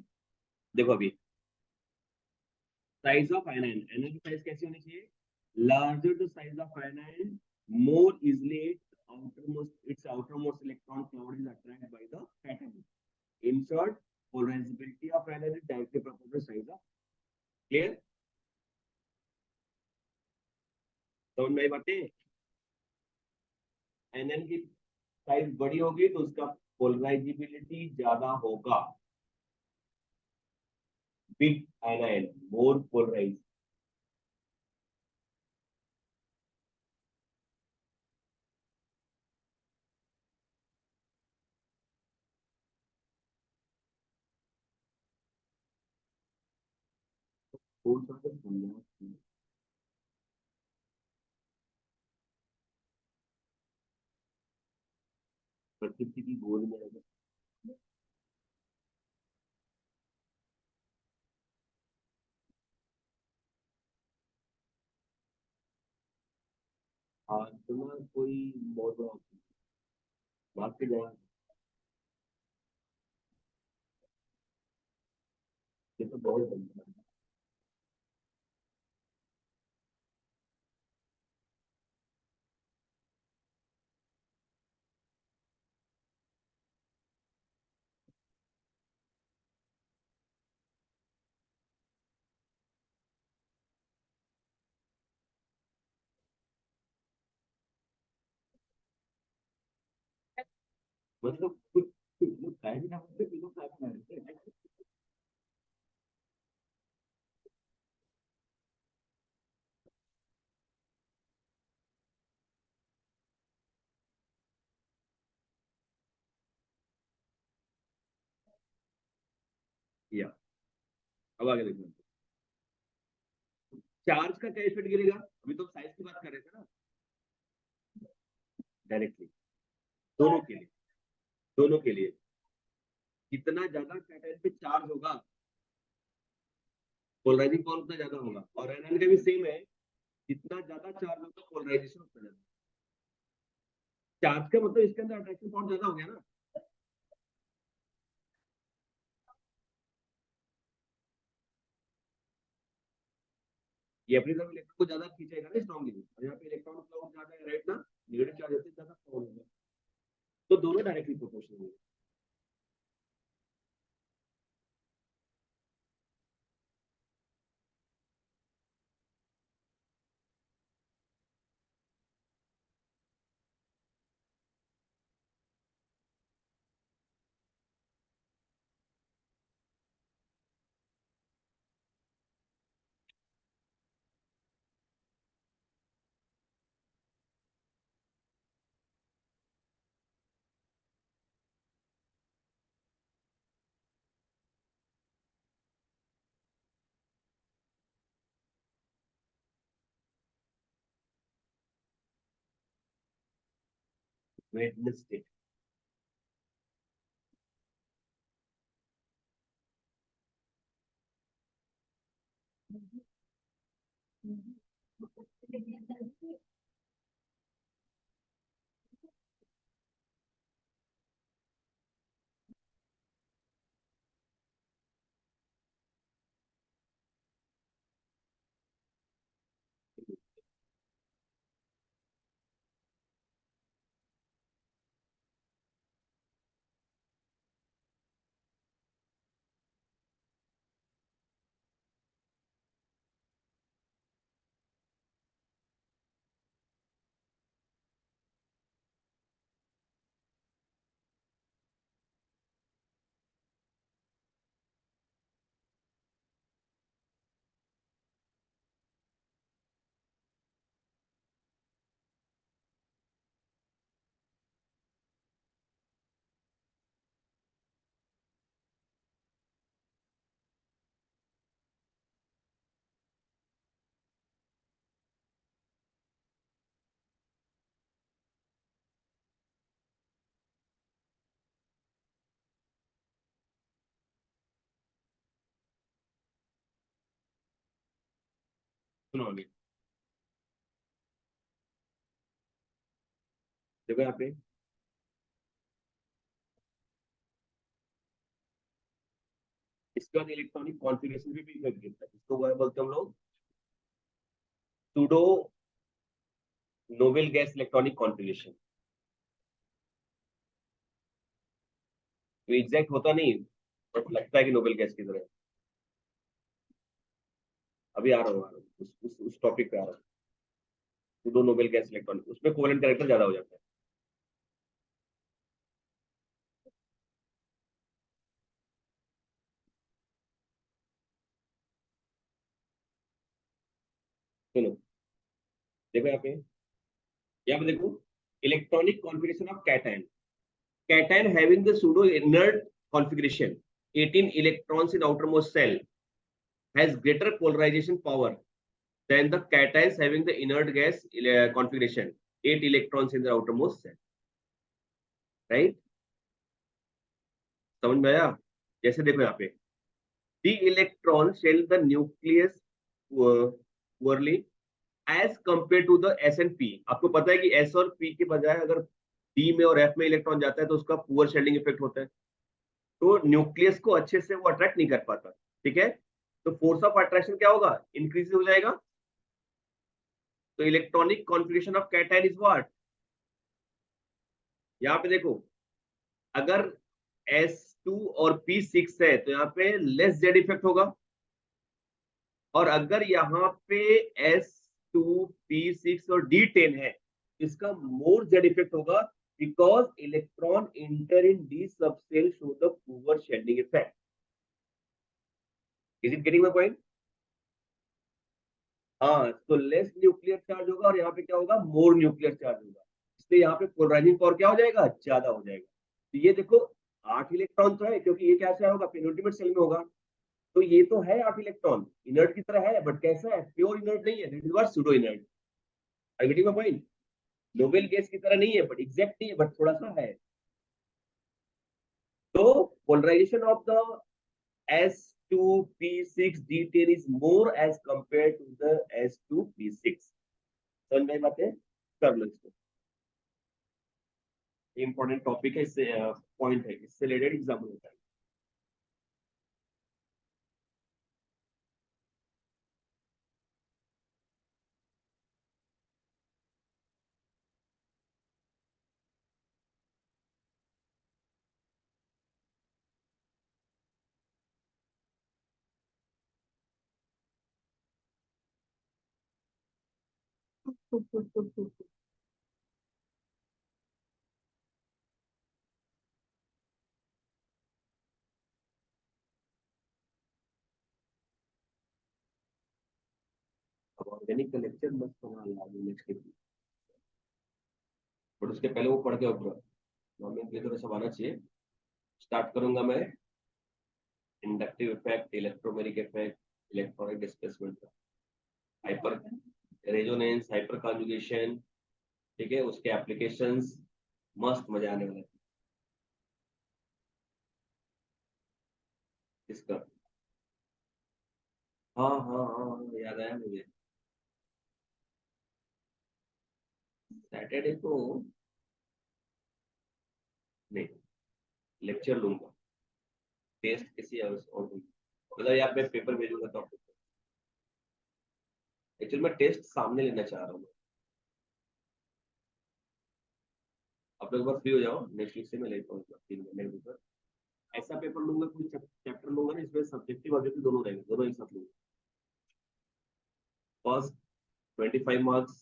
देखो अभी साइज ऑफ आयनन, आयनन की साइज कैसी होनी चाहिए? Larger the size of anion, more easily its outermost electron cloud is attracted by the atom. In short, polarizability of anion is directly proportional to size of, clear? समझ में आई बातें? anion की size बड़ी होगी तो उसका पोलराइजेबिलिटी ज्यादा होगा। बिग anion मोर पोलराइज। कौन सा समझा? प्रकृति की गोद में रहकर। आज तो ना कोई बहुत बड़ा बात के जाए, ये तो बहुत बनता है। मतलब कुछ लोग खाए भी ना होते, कुछ लोग खाए भी ना होते। या अब आगे देखो, चार्ज का क्या इफेक्ट गिरेगा, अभी तो साइज की बात कर रहे थे ना, डायरेक्टली दोनों के लिए, दोनों के लिए जितना ज्यादा कैटायन पे चार्ज होगा पोलराइजिंग पावर उतना ज्यादा होगा, और एनआयन का भी सेम है, जितना ज्यादा चार्ज होगा पोलराइजेशन उतना ज्यादा। चार्ज का मतलब इसके अंदर अट्रैक्शन पावर ज्यादा हो गया ना। ये अपनी तरफ इलेक्ट्रॉन को ज्यादा खींचेगा ना स्ट्रॉन्गली, और यहाँ पे इलेक्ट्रॉन क्लाउड ज्यादा है राइट ना, नेगेटिव चार्ज होते ज्यादा पावर होगा, तो दोनों डायरेक्टली प्रोपोर्शनल होंगे। वेडनेसडे, सुनो अभी, देखो यहाँ पे इसके बाद इलेक्ट्रॉनिक कॉन्फ़िगरेशन भी इफेक्ट गिरता है, इसको क्या बोलते हैं हम लोग, pseudo noble gas electronic configuration. तो एग्जैक्ट होता नहीं, बट लगता है कि नोबेल गैस की तरह है। अभी आ रहा हूँ उस टॉपिक पे आ रहा हूँ। सूडो नोबेल गैस इलेक्ट्रॉनिक, उसमें कोवेलेंट कैरेक्टर ज्यादा हो जाता है। सुनो, देखो यहाँ पे देखो, electronic configuration of cation, cation having the pseudo inert configuration 18 electrons in outermost cell has greater polarization power than the cations having the inert gas configuration 8 electrons in the outermost cell, right? समझ में आया? जैसे देखो यहाँ पे the electron shell the nucleus poorly as compared to the S and P। आपको पता है कि S और P के बजाय अगर D में और F में इलेक्ट्रॉन जाता है तो उसका पुअर शेल्डिंग इफेक्ट होता है, तो न्यूक्लियस को अच्छे से वो अट्रैक्ट नहीं कर पाता, ठीक है? तो फोर्स ऑफ अट्रैक्शन क्या होगा, इंक्रीज हो जाएगा। तो electronic configuration of cation is what, यहाँ पे देखो, अगर S2 और P6 है तो यहाँ पे लेस जेड इफेक्ट होगा, और अगर यहाँ पे S2 P6 और D10 है, इसका मोर जेड इफेक्ट होगा, because electron enter in D subshell show the poor shielding effect. Is it getting my point? हाँ, तो लेस न्यूक्लियर चार्ज होगा और यहाँ पे क्या होगा, मोर न्यूक्लियर चार्ज होगा, इसलिए यहाँ पे पोलराइजिंग पावर क्या हो जाएगा, ज्यादा हो जाएगा। तो ये देखो 8 इलेक्ट्रॉन तो है, क्योंकि ये कैसे होगा, पेनिल्टीमेट सेल में होगा, तो ये तो है 8 इलेक्ट्रॉन, इनर्ट की तरह है, बट कैसा है, प्योर इनर्ट नहीं है, that is what pseudo inert. I getting my point? Noble gas की तरह नहीं है, बट एग्जैक्ट नहीं है, बट थोड़ा सा है। तो polarisation of the S2P6D10 is more as compared to the S2P6। समझ में बातें? कर लो इसको, इंपॉर्टेंट टॉपिक है, इससे पॉइंट है, इससे रिलेटेड एग्जाम होता है। अब ऑर्गेनिक का लेक्चर मस्त बना लागे नेक्स्ट वीक, बट उसके पहले वो पढ़ के ऊपर नॉर्मल ये थोड़ा सब आना चाहिए। स्टार्ट करूंगा मैं inductive effect, electromagnetic effect, electronic displacement, hyper resonance, hyper conjugation, ठीक है, उसके एप्लीकेशंस, मस्त मजा आने वाला है इसका। हाँ हाँ हाँ हाँ, याद आया मुझे। सैटरडे को नहीं, लेक्चर लूंगा, टेस्ट किसी और मतलब यहाँ पे पेपर भेजूंगा तो आपको। एक्चुअली मैं टेस्ट सामने लेना चाह रहा हूँ। आप लोग एक बार फ्री हो जाओ, नेक्स्ट वीक से मैं लेता हूँ 3 महीने पेपर। ऐसा पेपर लूंगा, कोई चैप्टर लूंगा ना इसमें सब्जेक्टिव ऑब्जेक्टिव दोनों रहेंगे, दोनों एक साथ लूंगा। First 25 marks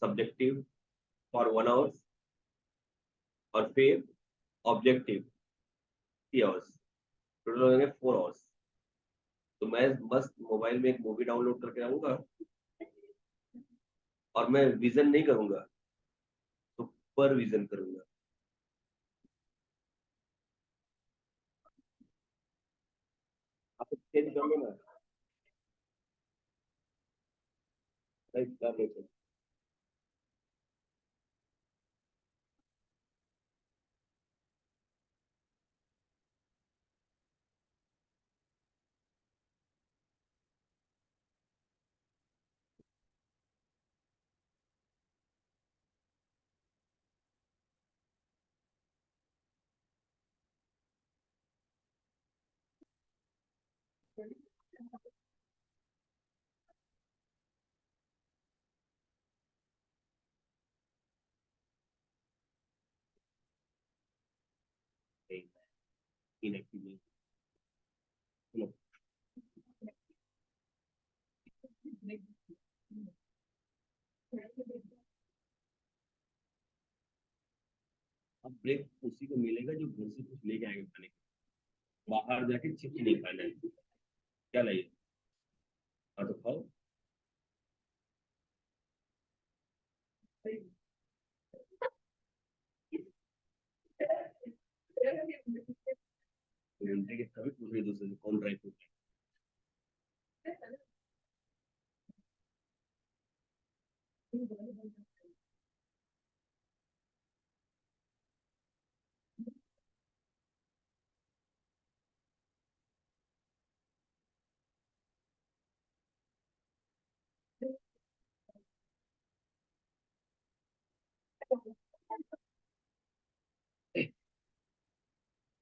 subjective for 1 hour, और फिर ऑब्जेक्टिव 3 आवर्स, टोटल हो जाएंगे 4 आवर्स। तो मैं मस्त मोबाइल में एक मूवी डाउनलोड करके आऊंगा, और मैं विजन नहीं करूंगा, सुपर विजन करूंगा। आप चेंज कर लो ना, राइट कर लो। इनएक्टिव नहीं, चलो अब ब्रेक उसी को मिलेगा जो घर से कुछ लेके आएगा खाने को। बाहर जाके चिप्स नहीं खाना है, क्या लाइए, हाँ तो खाओ। घंटे के कभी पूछ रहे दूसरे से कौन ड्राई फ्रूट है?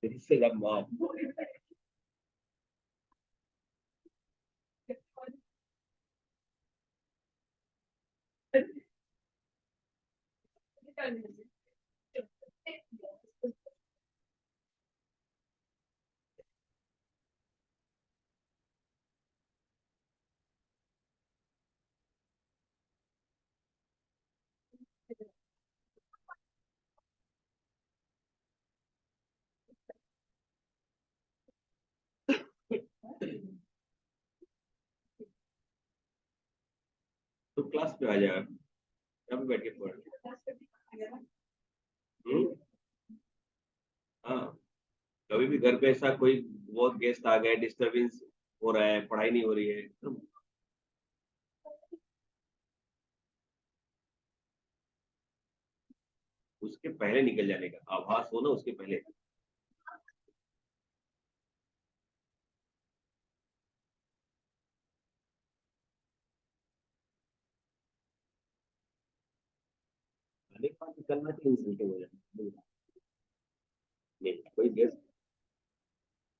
इससे ज्यादा माँ तो क्लास पे आ जाएगा, यहाँ पे बैठ के पढ़। हम्म, हाँ, कभी भी घर पे ऐसा कोई बहुत गेस्ट आ गए, डिस्टरबेंस हो रहा है, पढ़ाई नहीं हो रही है, उसके पहले निकल जाने का, आभास हो ना उसके पहले। अनेक बार निकलना तो इंसल्टिंग हो जाए। नहीं कोई गेस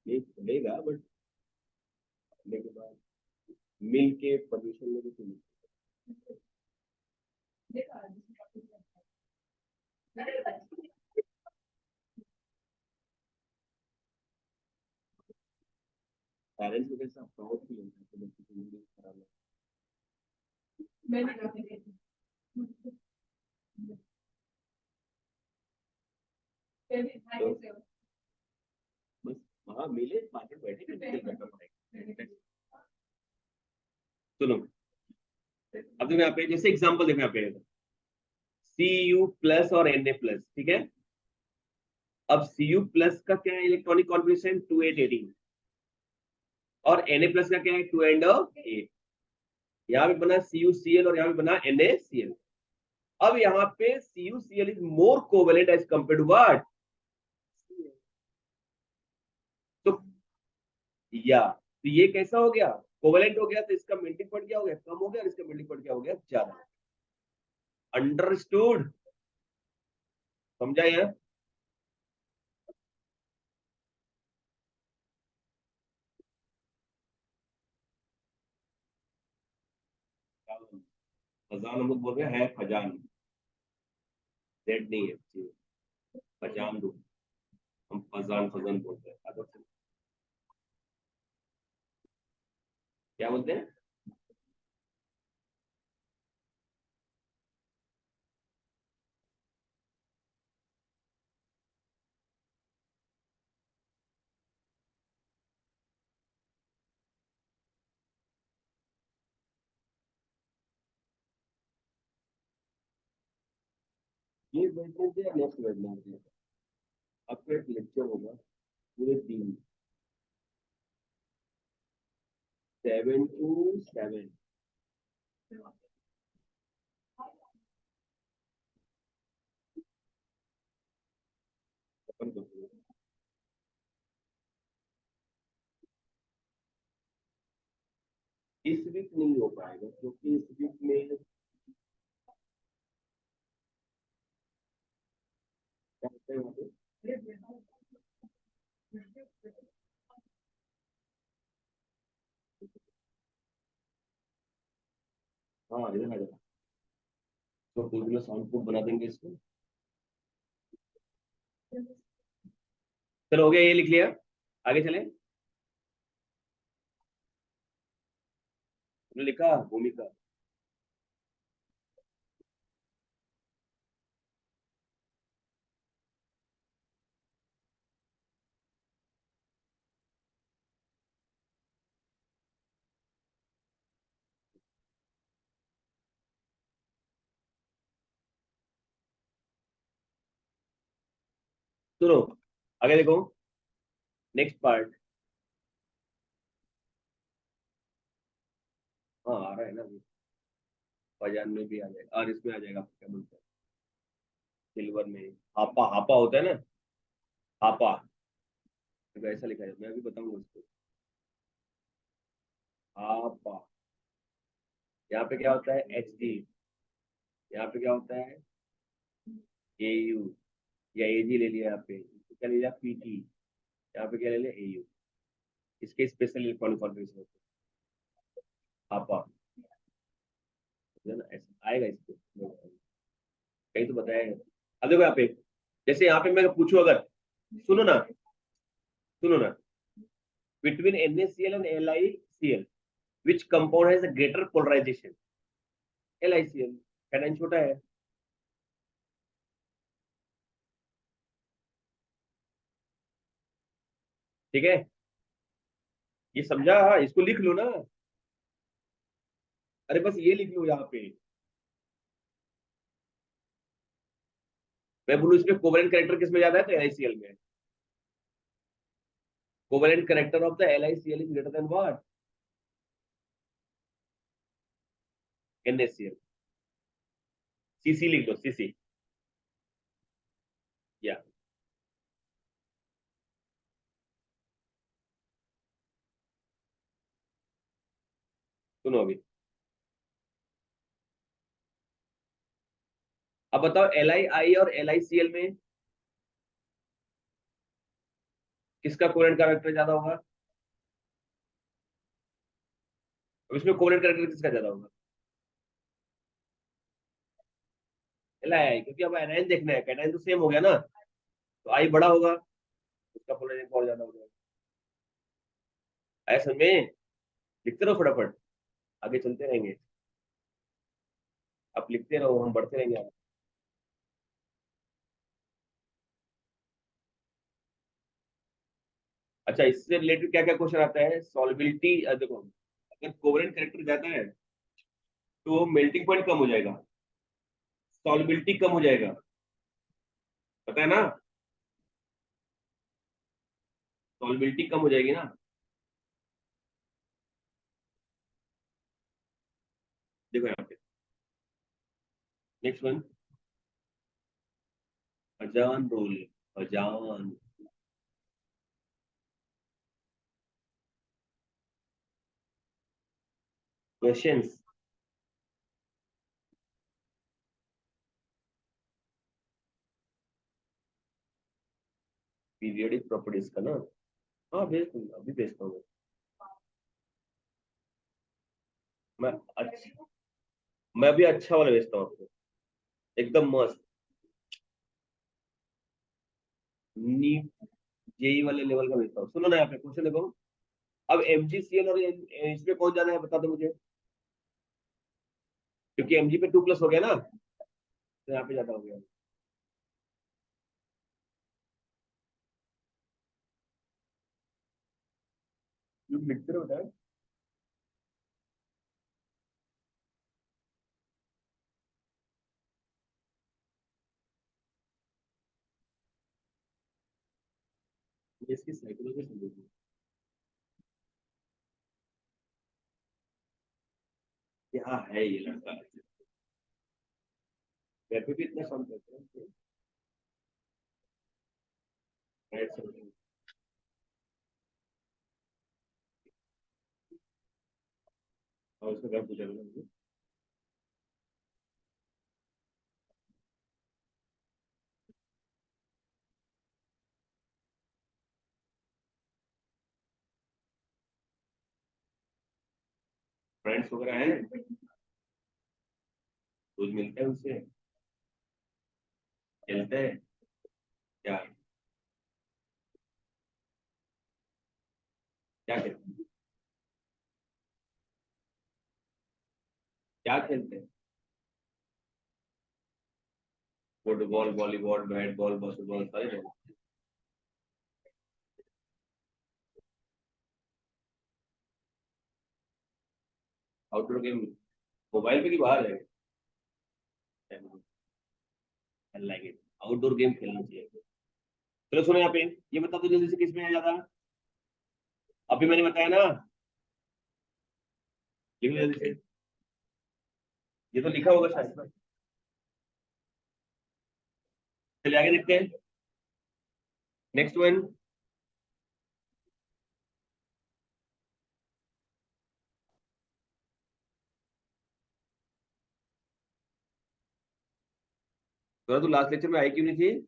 नहीं चलेगा, बट करने के बाद मिल के परमिशन लेके तो पेरेंट्स को कैसा प्राउड फील होता है कि बच्चे की जिंदगी खराब है। तो बस वहाँ मिले बाकी बैठे के निकल करना पड़ेगा। सुनो, अब देखो यहाँ पे जैसे एग्जांपल देखो यहाँ पे सी यू प्लस और एन ए प्लस, ठीक है। अब सी यू प्लस का क्या है, इलेक्ट्रॉनिक कॉन्फ़िगरेशन 2818, और एन ए प्लस का क्या है, 2 एंड 8। यहाँ पे बना सी यू सी एल और यहाँ पे बना एन ए सी एल। अब यहाँ पे C U C L is more covalent as compare to what, तो या तो ये कैसा हो गया, कोवेलेंट हो गया, तो इसका मेल्टिंग पॉइंट क्या हो गया, कम हो गया, और इसका मेल्टिंग पॉइंट क्या हो गया, ज्यादा। अंडरस्टूड, समझा यार। फजान हम लोग बोल रहे हैं फजान, डेड नहीं है, फजान दो, हम फजान फजान बोलते हैं। क्या बोलते हैं, ये वेडनेसडे या नेक्स्ट वेडनेसडे, आपका एक लेक्चर होगा पूरे 3, 7 to 7। अपन को इस वीक नहीं हो पाएगा, क्योंकि इस वीक में क्या होता है वहाँ पे, हाँ इधर आ जाओ, तो गूगल में साउंड प्रूफ बना देंगे इसको। चलो हो गया, ये लिख लिया, आगे चले। तुमने लिखा भूमिका, सुनो आगे देखो, नेक्स्ट पार्ट। हाँ आ रहा है ना अभी, फजान में भी आ जाएगा, और इसमें आ जाएगा, क्या बोलते हैं, सिल्वर में हापा, हापा होता है ना, हापा, तो ऐसा लिखा है, मैं अभी बताऊंगा उसको, हापा। यहाँ पे क्या होता है, एच डी, यहाँ पे क्या होता है, ए यू, या ए जी ले लिया, यहाँ पे क्या ले लिया, पी टी, यहाँ पे क्या ले लिया, ए यू। इसके स्पेशल इलेक्ट्रॉनिक कॉन्फ़िगरेशन होते हैं, हापा, है ना, ऐसा आएगा इसको, कहीं तो बताया है। अब देखो यहाँ पे, जैसे यहाँ पे मैं पूछूं अगर, सुनो ना, सुनो ना, between NaCl and LiCl which compound has a greater polarization, LiCl, cation छोटा है, ठीक है, ये समझा, इसको लिख लो ना, अरे बस ये लिख लो यहाँ पे, मैं बोलूँ इसमें कोवेलेंट कैरेक्टर किसमें ज्यादा है, तो LiCl में, covalent character of the LiCl is greater than what, NaCl, CC लिख लो, CC। या सुनो अभी, अब बताओ LiI और LiCl में किसका कोवेलेंट कैरेक्टर ज्यादा होगा? अब इसमें कोवेलेंट कैरेक्टर किसका ज्यादा होगा? LiI, क्योंकि अब एनाइन देखना है, कैटाइन तो सेम हो गया ना, तो आई बड़ा होगा, उसका कोवेलेंट और ज्यादा हो जाएगा। ऐसे में लिखते रहो फटाफट, आगे चलते रहेंगे। आप लिखते रहो, हम बढ़ते रहेंगे आगे। अच्छा, इससे रिलेटेड क्या क्या क्वेश्चन आता है? सॉल्युबिलिटी, देखो अगर कोवेलेंट कैरेक्टर ज्यादा है तो मेल्टिंग पॉइंट कम हो जाएगा, सॉल्युबिलिटी कम हो जाएगा, पता है ना? सॉल्युबिलिटी कम हो जाएगी ना। देखो यहाँ पे नेक्स्ट वन, अजान रूल, अजान, क्वेश्चंस, पीरियोडिक प्रॉपर्टीज का ना। हाँ भेज दूंगा, अभी भेजता हूँ मैं। अच्छा, मैं भी अच्छा वाला भेजता हूँ आपको, एकदम मस्त, नीट जेई वाले लेवल का भेजता हूँ। सुनो ना, यहाँ पे क्वेश्चन देखो, अब MgCl और इसमें कौन ज्यादा है बता दो मुझे, क्योंकि Mg पे 2+ हो गया ना, तो यहाँ पे ज्यादा हो गया। लिखते रहो बेटा। ये इसकी साइकोलॉजी समझो, क्या है ये लड़का, घर पे भी इतना शांत रहता है। Right, समझो। और उसका घर पूछा था, फ्रेंड्स वगैरह हैं, रोज मिलते हैं उनसे, खेलते हैं, क्या क्या खेलते हैं, क्या खेलते हैं? Football, volleyball, bat ball, basketball, सारे खेलते हैं। आउटडोर गेम मोबाइल पे की बाहर है? लाइक इट, आउटडोर गेम खेलना चाहिए। चलो सुनो यहाँ पे, ये बता दो जल्दी से, किस में आ जाता? अभी मैंने बताया ना, लिखो जल्दी से, ये तो लिखा होगा शायद। चलिए आगे देखते हैं, नेक्स्ट वन। तो लास्ट लेक्चर में आई क्यों नहीं थी?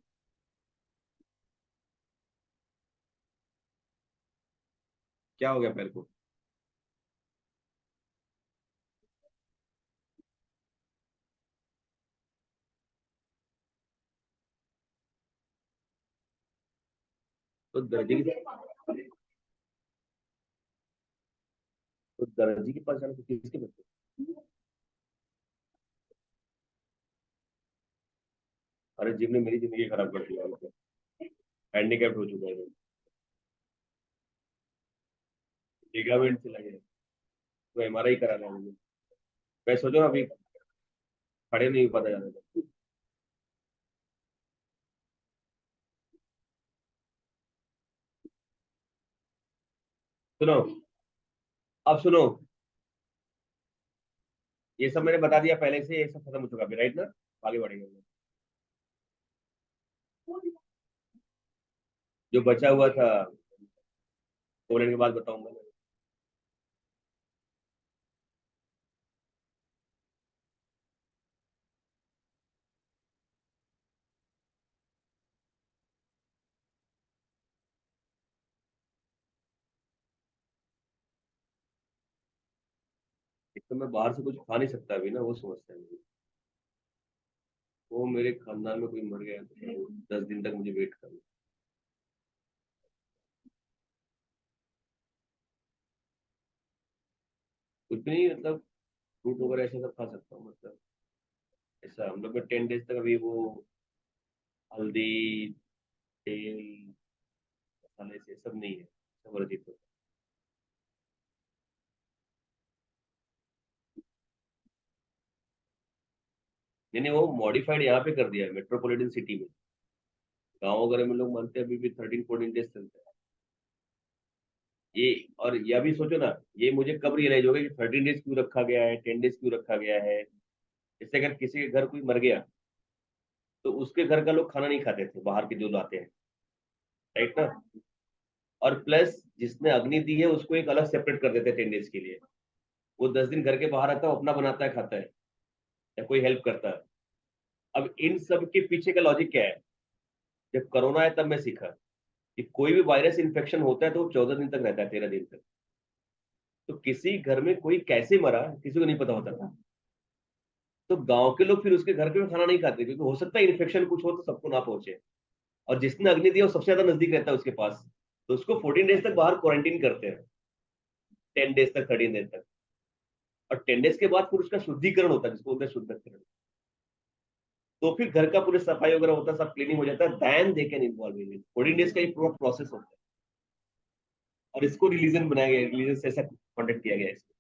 क्या हो गया पैर को? तो दर्जी की, तो दर्जी के पास जाना तो किसके बच्चे? अरे जिम ने मेरी जिंदगी खराब कर दिया, मतलब हैंडीकैप्ट हो चुका है, लिगामेंट चला गया, तो MRI कराना है मुझे। मैं सोचो अभी खड़े नहीं हो पाता ज्यादा देर। सुनो, अब सुनो, ये सब मैंने बता दिया पहले से, ये सब खत्म हो चुका है, राइट ना? आगे बढ़ेंगे हम लोग। जो बचा हुआ था पोलैंड के बाद बताऊंगा मैं। एक तो मैं बाहर से कुछ खा नहीं सकता अभी ना, वो समस्या है मेरी। वो मेरे खानदान में कोई मर गया तो 10 दिन तक मुझे वेट करना। कुछ भी नहीं, मतलब फ्रूट वगैरह ऐसा सब खा सकता हूँ, मतलब ऐसा हम लोग 10 डेज तक अभी वो हल्दी, तेल, मसाले से सब नहीं है, सब वर्जित होता है। मैंने वो मॉडिफाइड यहाँ पे कर दिया है मेट्रोपॉलिटन सिटी में। गाँव वगैरह में लोग मानते हैं अभी भी 13-14 डेज चलता है ये। और यह भी सोचो ना, ये मुझे कब रियलाइज होगा कि 13 डेज क्यों रखा गया है, 10 डेज क्यों रखा गया है। जैसे अगर किसी के घर कोई मर गया तो उसके घर का लोग खाना नहीं खाते थे, बाहर के जो लाते हैं, राइट ना? और प्लस जिसने अग्नि दी है उसको एक अलग सेपरेट कर देते हैं 10 डेज के लिए। वो 10 दिन घर के बाहर आता है, वो अपना बनाता है खाता है, या कोई हेल्प करता है। अब इन सब के पीछे का लॉजिक क्या है? जब कोरोना है तब मैं सीखा कि कोई भी वायरस इन्फेक्शन होता है तो वो 14 दिन तक रहता है, 13 दिन तक। तो किसी घर में कोई कैसे मरा किसी को नहीं पता होता था। तो गांव के लोग फिर उसके घर पे भी खाना नहीं खाते, क्योंकि हो सकता है इन्फेक्शन कुछ हो तो सबको ना पहुंचे। और जिसने अग्नि दिया वो सबसे ज्यादा नजदीक रहता है उसके पास, तो उसको 14 डेज तक बाहर क्वारंटीन करते हैं, 10 डेज तक, 13 डेज तक। और 10 डेज के बाद फिर उसका शुद्धिकरण होता है, जिसको बोलते हैं शुद्धकरण। तो फिर घर का पूरे सफाई वगैरह होता है, सब क्लीनिंग हो जाता है, then they can involve in it. 14 days का ये पूरा प्रोसेस होता है। और इसको रिलीजन बनाया गया, रिलीजन से ऐसा कॉन्टेक्ट किया गया है इसको।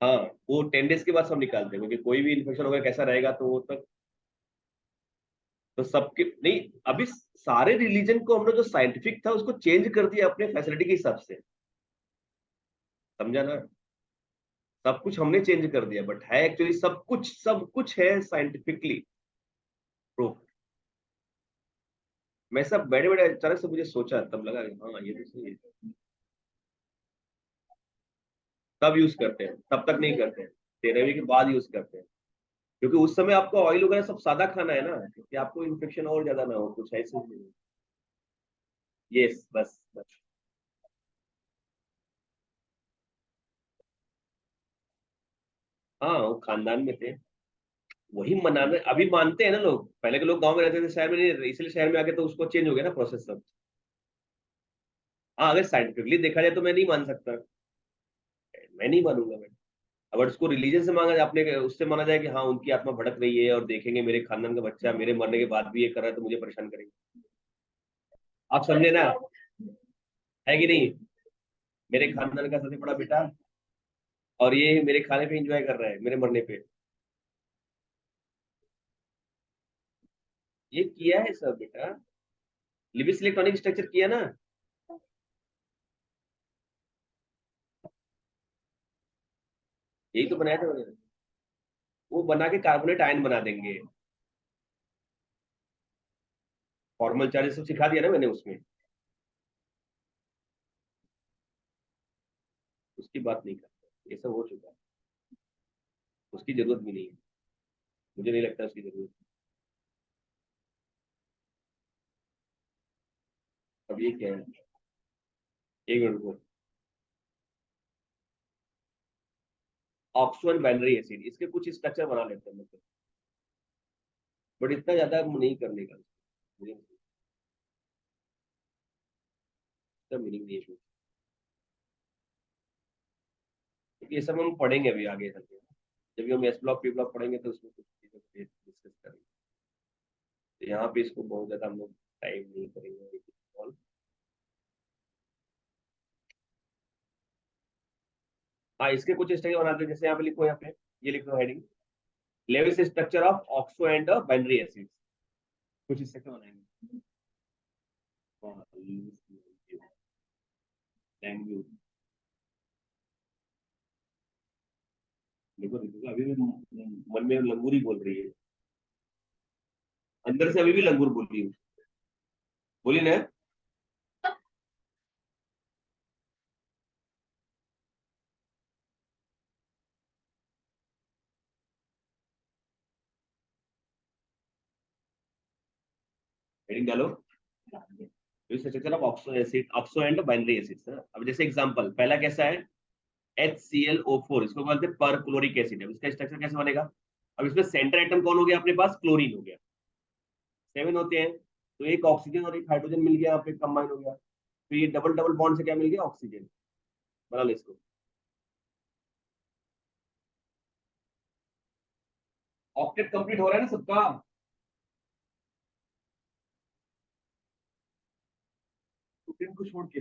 हाँ, वो 10 डेज के बाद सब निकालते हैं, क्योंकि कोई भी इन्फेक्शन वगैरह कैसा रहेगा तो वो तक। तो सबके नहीं, अभी सारे रिलीजन को हमने जो साइंटिफिक था उसको चेंज कर दिया अपने फैसिलिटी के हिसाब से। समझा ना? सब कुछ हमने चेंज कर दिया, बट है एक्चुअली सब कुछ है साइंटिफिकली प्रूफ। मैं सब बड़े बड़े अचानक से मुझे सोचा, तब लगा कि हाँ ये तो सही है। तब यूज करते हैं, तब तक नहीं करते हैं, 13वीं के बाद यूज करते हैं। क्योंकि उस समय आपको ऑयल वगैरह सब सादा खाना है ना, कि आपको इन्फेक्शन और ज्यादा ना हो, कुछ ऐसे नहीं। यस, बस बस। हाँ, वो खानदान में थे। वही मनाने अभी मानते हैं ना लोग, पहले के लोग गांव में रहते थे, शहर में नहीं रहते, इसलिए शहर में आके तो उसको चेंज हो गया ना प्रोसेस सब। हाँ, अगर साइंटिफिकली देखा जाए तो मैं नहीं मान सकता, मैं नहीं मानूंगा मैं। अगर उसको रिलीजन से मांगा जाए, अपने उससे माना जाए कि हाँ उनकी आत्मा भटक रही है और देखेंगे मेरे खानदान का बच्चा मेरे मरने के बाद भी ये कर रहा है तो मुझे परेशान करेंगे। आप समझे ना? है कि नहीं? मेरे खानदान का सबसे बड़ा बेटा, और ये मेरे खाने पे एंजॉय कर रहा है मेरे मरने पे। ये किया है सब बेटा, लिविस इलेक्ट्रॉनिक स्ट्रक्चर किया ना। यही तो बनाया था उन्होंने। वो बना के कार्बोनेट आयन बना देंगे। फॉर्मल चार्जेस सब सिखा दिया ना मैंने उसमें। उसकी बात नहीं करता, ये सब हो चुका है। उसकी जरूरत भी नहीं है, मुझे नहीं लगता उसकी जरूरत है। अब ये क्या है? एक मिनट को। ऑक्सो एंड बाइनरी एसिड, इसके कुछ स्ट्रक्चर बना लेते हैं मतलब, बट इतना ज्यादा नहीं करने का मुझे इसका मीनिंग नहीं है। क्योंकि ये सब हम पढ़ेंगे अभी आगे चलके, जब भी हम एस ब्लॉक पी ब्लॉक पढ़ेंगे तो उसमें कुछ चीजों को डिस्कस करेंगे। तो यहाँ पे इसको बहुत ज्यादा हम लोग टाइम नहीं करेंगे। और हाँ, इसके कुछ स्ट्रक्चर बनाते हैं, जैसे यहाँ पे लिखो, यहाँ पे ये लिखो heading, Lewis structure of oxo and binary acids. कुछ स्ट्रक्चर बनाएंगे। Thank you. देखो देखो अभी भी मन में लंगूर ही बोल रही है, अंदर से अभी भी लंगूर बोल रही हूँ, बोली ना। हेडिंग डालो। तो इस structure of oxo acid, oxo and binary acids. अब जैसे एग्जांपल पहला कैसा है, HClO4, इसको बोलते हैं पर क्लोरिक एसिड है, इसका स्ट्रक्चर कैसे बनेगा। अब इसमें सेंटर एटम कौन हो गया अपने पास, क्लोरीन हो गया, 7 होते हैं, तो एक ऑक्सीजन और एक हाइड्रोजन मिल गया, यहाँ पे कंबाइन हो गया, तो ये डबल डबल बॉन्ड से क्या मिल गया, ऑक्सीजन। बना लो इसको। ऑक्टेट कंप्लीट हो रहा है ना सबका। तो को छोड़ के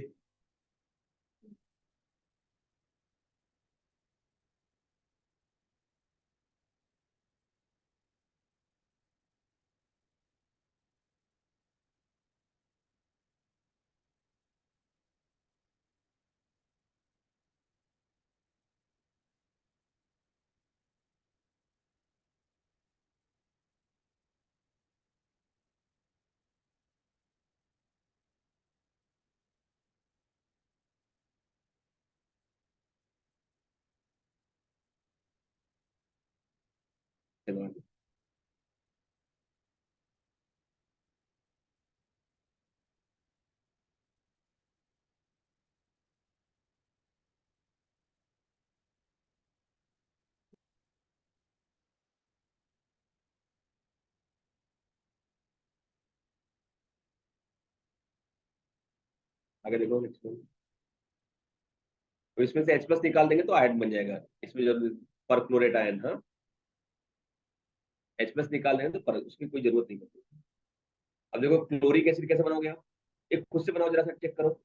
आगे देखो next one। तो इसमें से H+ निकाल देंगे तो आयन बन जाएगा, इसमें जो परक्लोरेट आयन, हाँ, H+ निकाल देंगे तो पर उसकी कोई जरूरत नहीं पड़ती। अब देखो क्लोरिक एसिड कैसे बनाओगे आप, एक खुद से बनाओ, जरा सा चेक करो।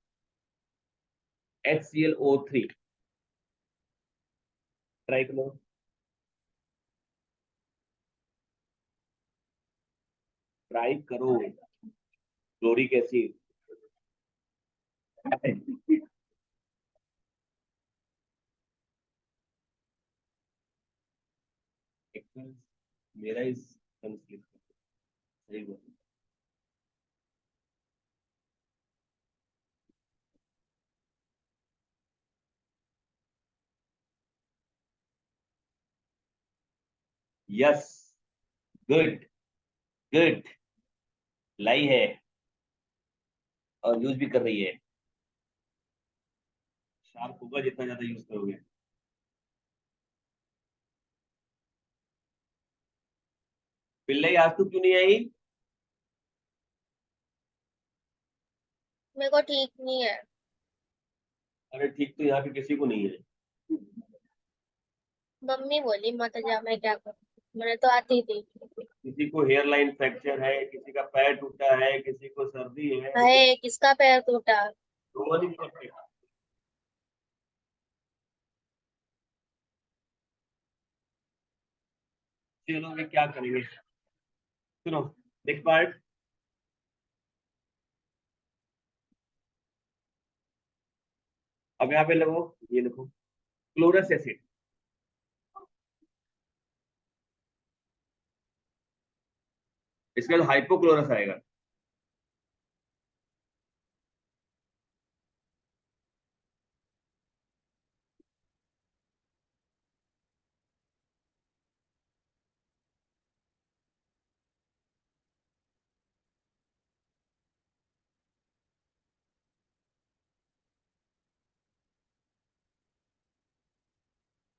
HClO3, ट्राई करो, ट्राई करो, क्लोरिक एसिड। मेरा इस सही बोल। यस, गुड, गुड, लाई है और यूज भी कर रही है। शार्प होगा जितना ज्यादा यूज करोगे। पिल्ले आज तू क्यों नहीं आई। मेरे को ठीक नहीं है। अरे ठीक तो यहाँ पे किसी को नहीं है। मम्मी बोली मत जा, मैं क्या करूँ, मैंने तो आती थी। किसी को हेयर लाइन फ्रैक्चर है, किसी का पैर टूटा है, किसी को सर्दी है, हाय, किसका पैर टूटा। दो दिन करते। चलो अभी क्या करेंगे, सुनो, नेक्स्ट पार्ट। अब यहाँ पे लगो, ये देखो, क्लोरस एसिड, इसके बाद हाइपोक्लोरस आएगा।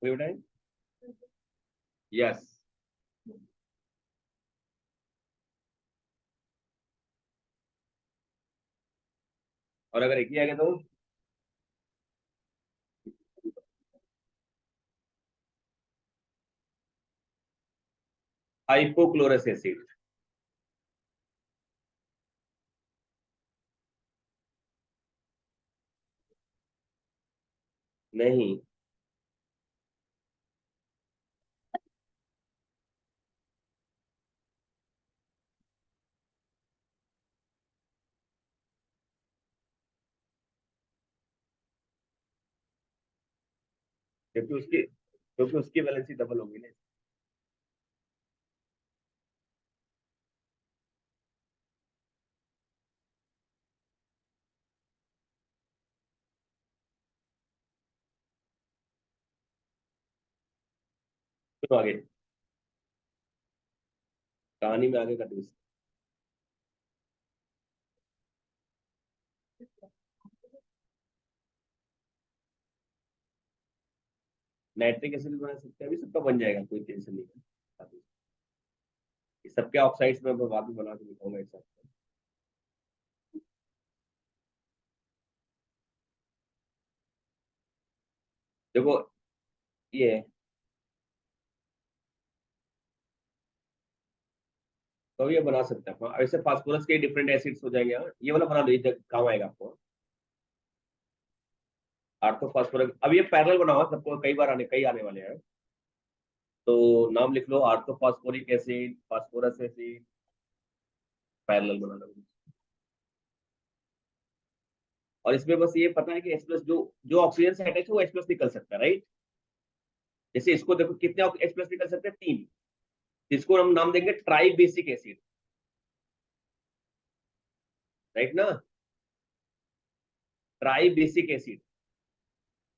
कोई बताए। यस, और अगर एक ही आ गया तो हाइपोक्लोरस एसिड। नहीं, क्योंकि उसकी क्योंकि उसकी वैलेंसी डबल होगी ना। तो आगे कहानी में आगे का ट्विस्ट। नाइट्रिक एसिड भी बना सकते हैं, अभी सबका बन जाएगा, कोई टेंशन नहीं है। अभी ये सबके ऑक्साइड्स में मैं बाद में बना के दिखाऊंगा एक साथ। देखो ये तो ये बना सकते हैं अपन। ऐसे फास्फोरस के डिफरेंट एसिड्स हो जाएंगे। हाँ, ये वाला बना लो, ये काम आएगा आपको। आर्थोफॉस्फोरस, अब ये पैरेलल बना हुआ, सबको कई आने वाले हैं। तो नाम लिख लो, आर्थोफॉस्फोरिक एसिड, फास्फोरस एसिड, पैरेलल बना लो। और इसमें बस ये पता है कि H प्लस जो जो ऑक्सीजन से अटैच है वो H प्लस निकल सकता है, राइट। जैसे इसको देखो कितने H प्लस निकल सकते हैं, 3। इसको हम नाम देंगे ट्राई बेसिक एसिड, राइट ना। ट्राई बेसिक एसिड,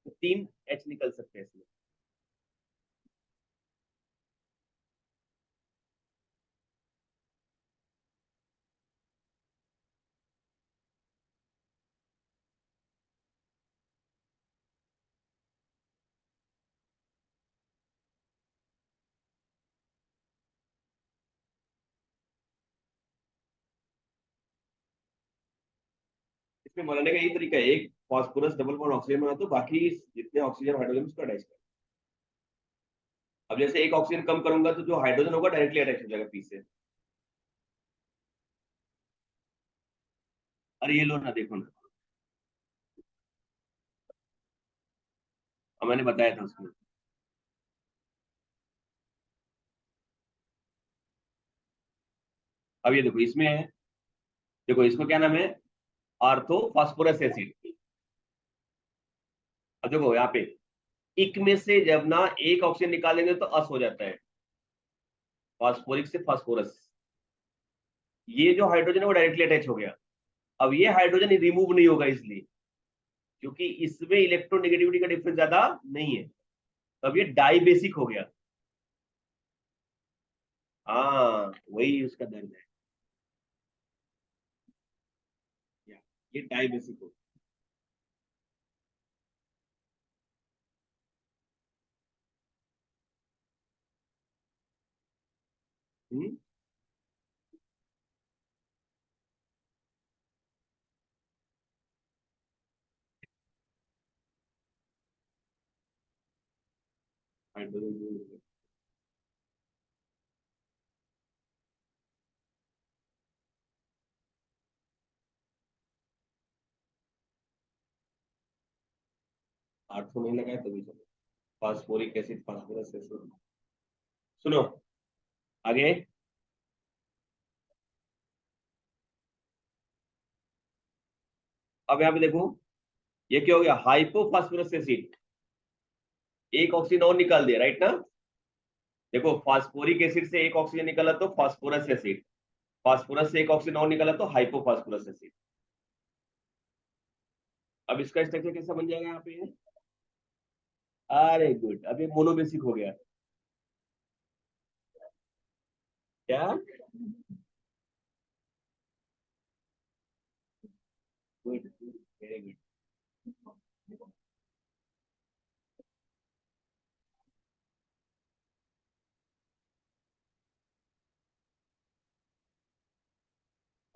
तो 3 H निकल सकते हैं इसमें। इसमें बनाने का यही तरीका है, एक फास्फोरस डबल बॉन्ड ऑक्सीजन बना दो, बाकी जितने ऑक्सीजन हाइड्रोजन उसको अटैच कर। अब जैसे एक ऑक्सीजन कम करूंगा तो जो हाइड्रोजन होगा डायरेक्टली अटैच हो जाएगा पी से। अरे ये लो ना, देखो ना, अब मैंने बताया था उसमें। अब ये देखो इसमें है, देखो इसको क्या नाम है, आर्थो फास्फोरस एसिड। अब देखो यहाँ पे इक में से जब ना एक ऑक्सीजन निकालेंगे तो अस हो जाता है, फास्फोरिक से फास्फोरस। ये जो हाइड्रोजन है वो डायरेक्टली अटैच हो गया। अब ये हाइड्रोजन रिमूव नहीं होगा इसलिए, क्योंकि इसमें इलेक्ट्रोनेगेटिविटी का डिफरेंस ज्यादा नहीं है। तब ये डाई बेसिक हो गया। हाँ वही उसका दर्द है। ये डाई बेसिक हो। हम्म, हाइड्रोजन 800 नहीं लगाए तो भी चलो। Phosphoric acid, phosphorus acid. सुनो आगे। अब यहाँ पे देखो, ये क्या हो गया, हाइपोफास्फोरस एसिड। एक ऑक्सीजन और निकाल दिया, राइट ना। देखो फास्फोरिक एसिड से एक ऑक्सीजन निकाला तो फास्फोरस एसिड, फास्फोरस से एक ऑक्सीजन और निकाला तो हाइपोफास्फोरस एसिड। अब इसका स्ट्रक्चर कैसा बन जाएगा यहाँ पे। अरे गुड, अब ये मोनोबेसिक हो गया। क्या, गुड, वेरी गुड।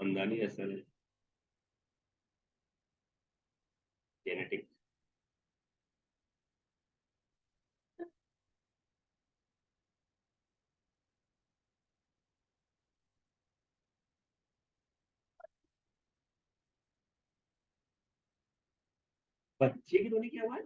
खानदानी असर, जेनेटिक। बच्चे की रोने की आवाज।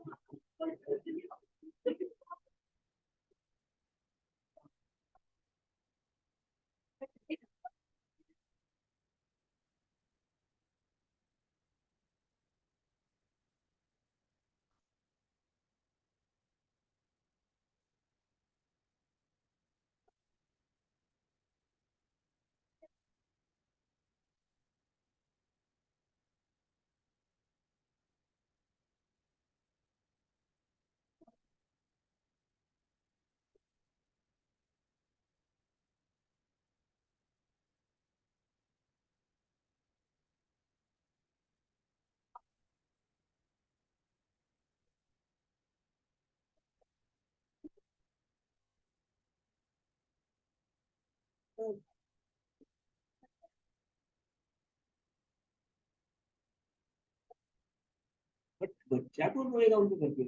बच्चा कौन होएगा उनके घर पे?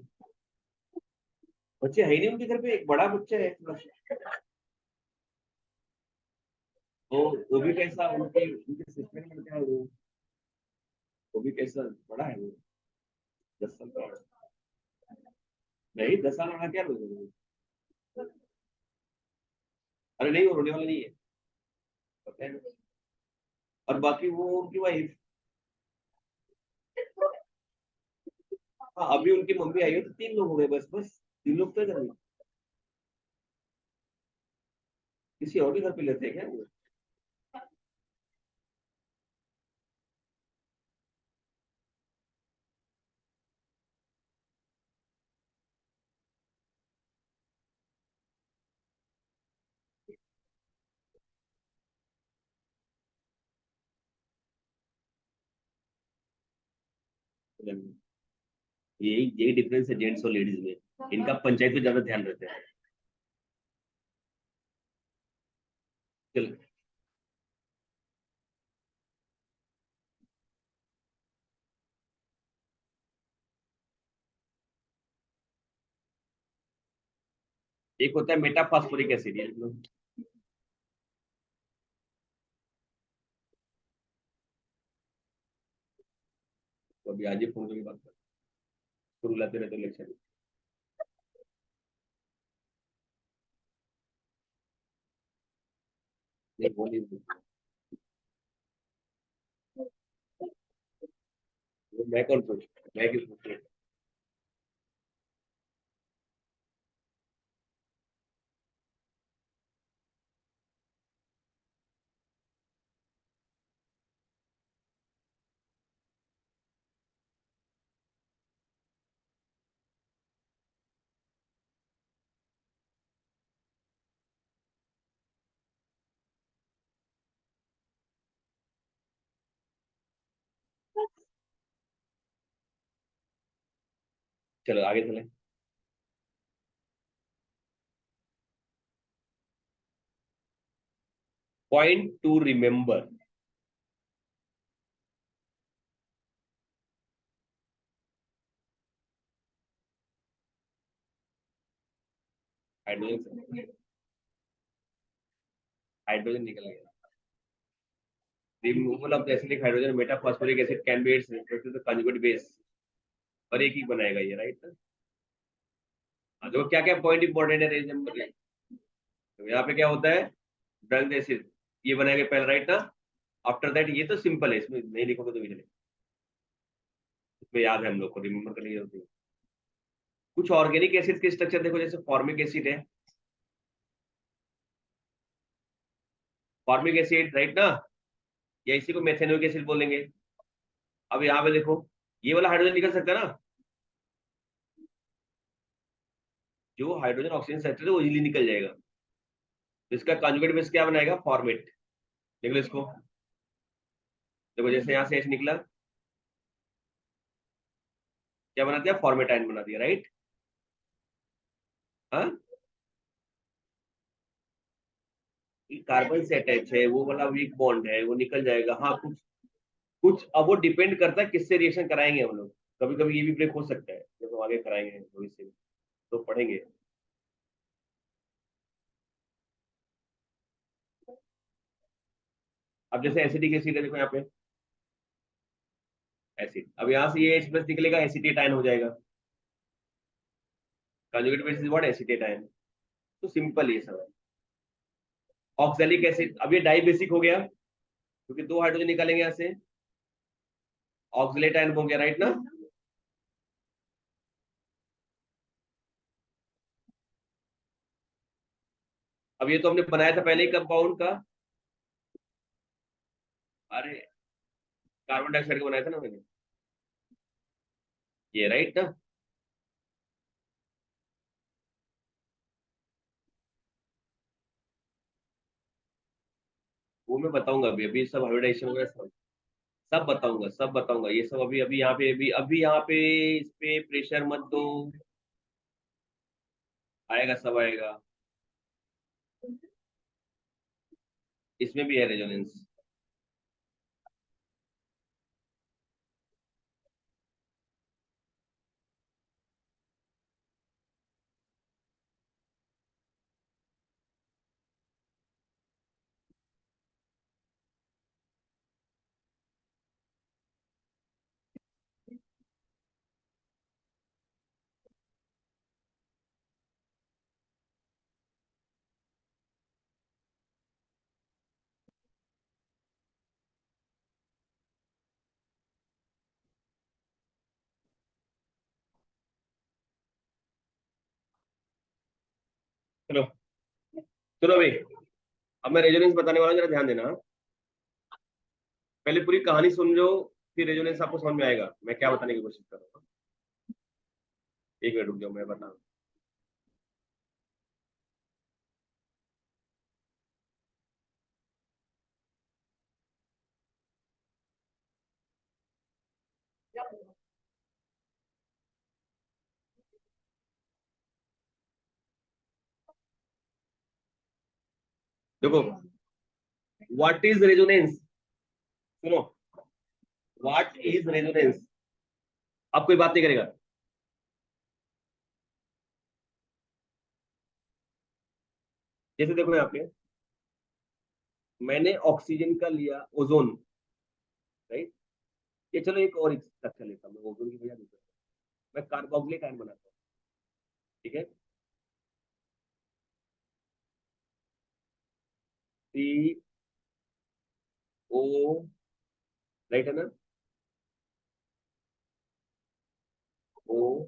बच्चे है ही नहीं उनके घर पे, एक बड़ा बच्चा है बस। वो भी कैसा, उनके उनके सिस्टर का लड़का है वो भी कैसा बड़ा है वो, 10 साल का है। नहीं 10 साल बड़ा क्या लोग? अरे नहीं वो रोने वाला नहीं है, पता है ना। और बाकी वो उनकी वाइफ, हाँ अभी उनकी मम्मी आई है तो 3 लोग हो गए, बस बस 3 लोग तो घर में। किसी और के घर पे लेते हैं क्या वो? यही डिफरेंस है जेंट्स और लेडीज में, इनका पंचायत पे ज्यादा ध्यान रहता है। चलो, एक होता है मेटाफॉस्फोरिक एसिड, ये मतलब तो अभी आज ही फोन करके बात कर, शुरू लाते रहते लेक्चर। नहीं वो नहीं, वो मैं कौन सोच, मैं किस सोच रहा हूँ? चलो आगे चले। Point two remember. Hydrogen, hydrogen निकल गया। Removal of the acidic hydrogen metaphosphoric acid can be it's conjugate base, और एक ही बनाएगा ये, राइट। देखो क्या क्या पॉइंट इंपॉर्टेंट है रिमेम्बर। तो यहाँ पे क्या होता है, ड्रग एसिड ये बनाएगा पहले, राइट ना। आफ्टर दैट ये तो सिंपल है, इसमें नहीं लिखोगे तो भी चलेगा, इसमें याद है हम लोग को, रिमेम्बर करने की जरूरत नहीं। कुछ ऑर्गेनिक एसिड के स्ट्रक्चर देखो, जैसे फॉर्मिक एसिड है, फॉर्मिक एसिड राइट ना, या इसी को मेथेनोइक एसिड बोलेंगे। अब यहाँ पे देखो, ये वाला हाइड्रोजन निकल सकता है ना, जो हाइड्रोजन ऑक्सीजन सेक्टर है वो इजीली निकल जाएगा। तो इसका कॉन्जुगेट बेस क्या बनाएगा, फॉर्मेट। देख लो इसको, देखो जैसे यहाँ से एच निकला, क्या बना दिया, फॉर्मेट आयन बना दिया, राइट। हाँ, कार्बन से अटैच है, वो वाला वीक बॉन्ड है, वो निकल जाएगा। हाँ कुछ कुछ, अब वो डिपेंड करता है किससे रिएक्शन कराएंगे हम लोग। कभी कभी ये भी ब्रेक हो सकता है, जब हम आगे कराएंगे भविष्य में तो पढ़ेंगे। अब जैसे एसिडिक एसिड है, देखो यहाँ पे एसिड, अब यहाँ से ये H प्लस निकलेगा, एसिटेट आयन हो जाएगा। Conjugate base is what, acetate ion. तो सिंपल ये सब है। ऑक्सैलिक एसिड, अब ये डाई बेसिक हो गया, क्योंकि 2 हाइड्रोजन निकालेंगे यहाँ से, ऑक्सलेट आयन हो गया, राइट ना। अब ये तो हमने बनाया था पहले ही कंपाउंड का, अरे कार्बन डाइऑक्साइड का बनाया था ना मैंने, ये राइट ना। वो मैं बताऊंगा अभी, अभी सब हाइब्रिडाइजेशन वगैरह सब बताऊंगा, सब बताऊंगा ये सब। अभी अभी यहाँ पे, अभी यहाँ पे इस पे प्रेशर मत दो, आएगा सब आएगा। इसमें भी है रेजोनेंस। चलो सुनो भाई, अब मैं रेजोनेंस बताने वाला हूं, जरा ध्यान देना। पहले पूरी कहानी सुन लो, फिर रेजोनेंस आपको समझ में आएगा मैं क्या बताने की कोशिश कर रहा हूँ। एक मिनट रुक जाओ, मैं बता। देखो, व्हाट इज रेजोनेंस, सुनो, व्हाट इज रेजोनेंस। अब कोई बात नहीं करेगा। जैसे देखो यहाँ पे मैंने ऑक्सीजन का लिया ओजोन, राइट। ये चलो एक और स्ट्रक्चर लेता हूँ मैं, ओजोन की बजाय दूसरा मैं कार्बोक्सिलिक आयन बनाता हूँ, ठीक है। सी ओ, राइट है ना, ओ,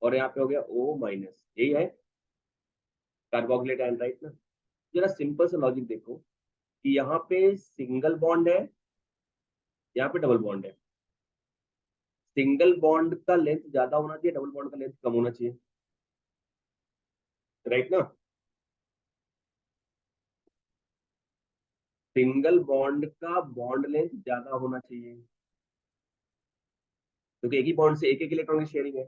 और यहाँ पे हो गया ओ माइनस, यही है कार्बोक्सिलिक आयन, राइट ना। जरा सिंपल सा लॉजिक देखो कि यहाँ पे सिंगल बॉन्ड है, यहाँ पे डबल बॉन्ड है। सिंगल बॉन्ड का लेंथ ज्यादा होना चाहिए, डबल बॉन्ड का लेंथ कम होना चाहिए, राइट ना। सिंगल बॉन्ड का बॉन्ड लेंथ ज्यादा होना चाहिए, क्योंकि एक ही बॉन्ड से एक एक इलेक्ट्रॉन की शेयरिंग है।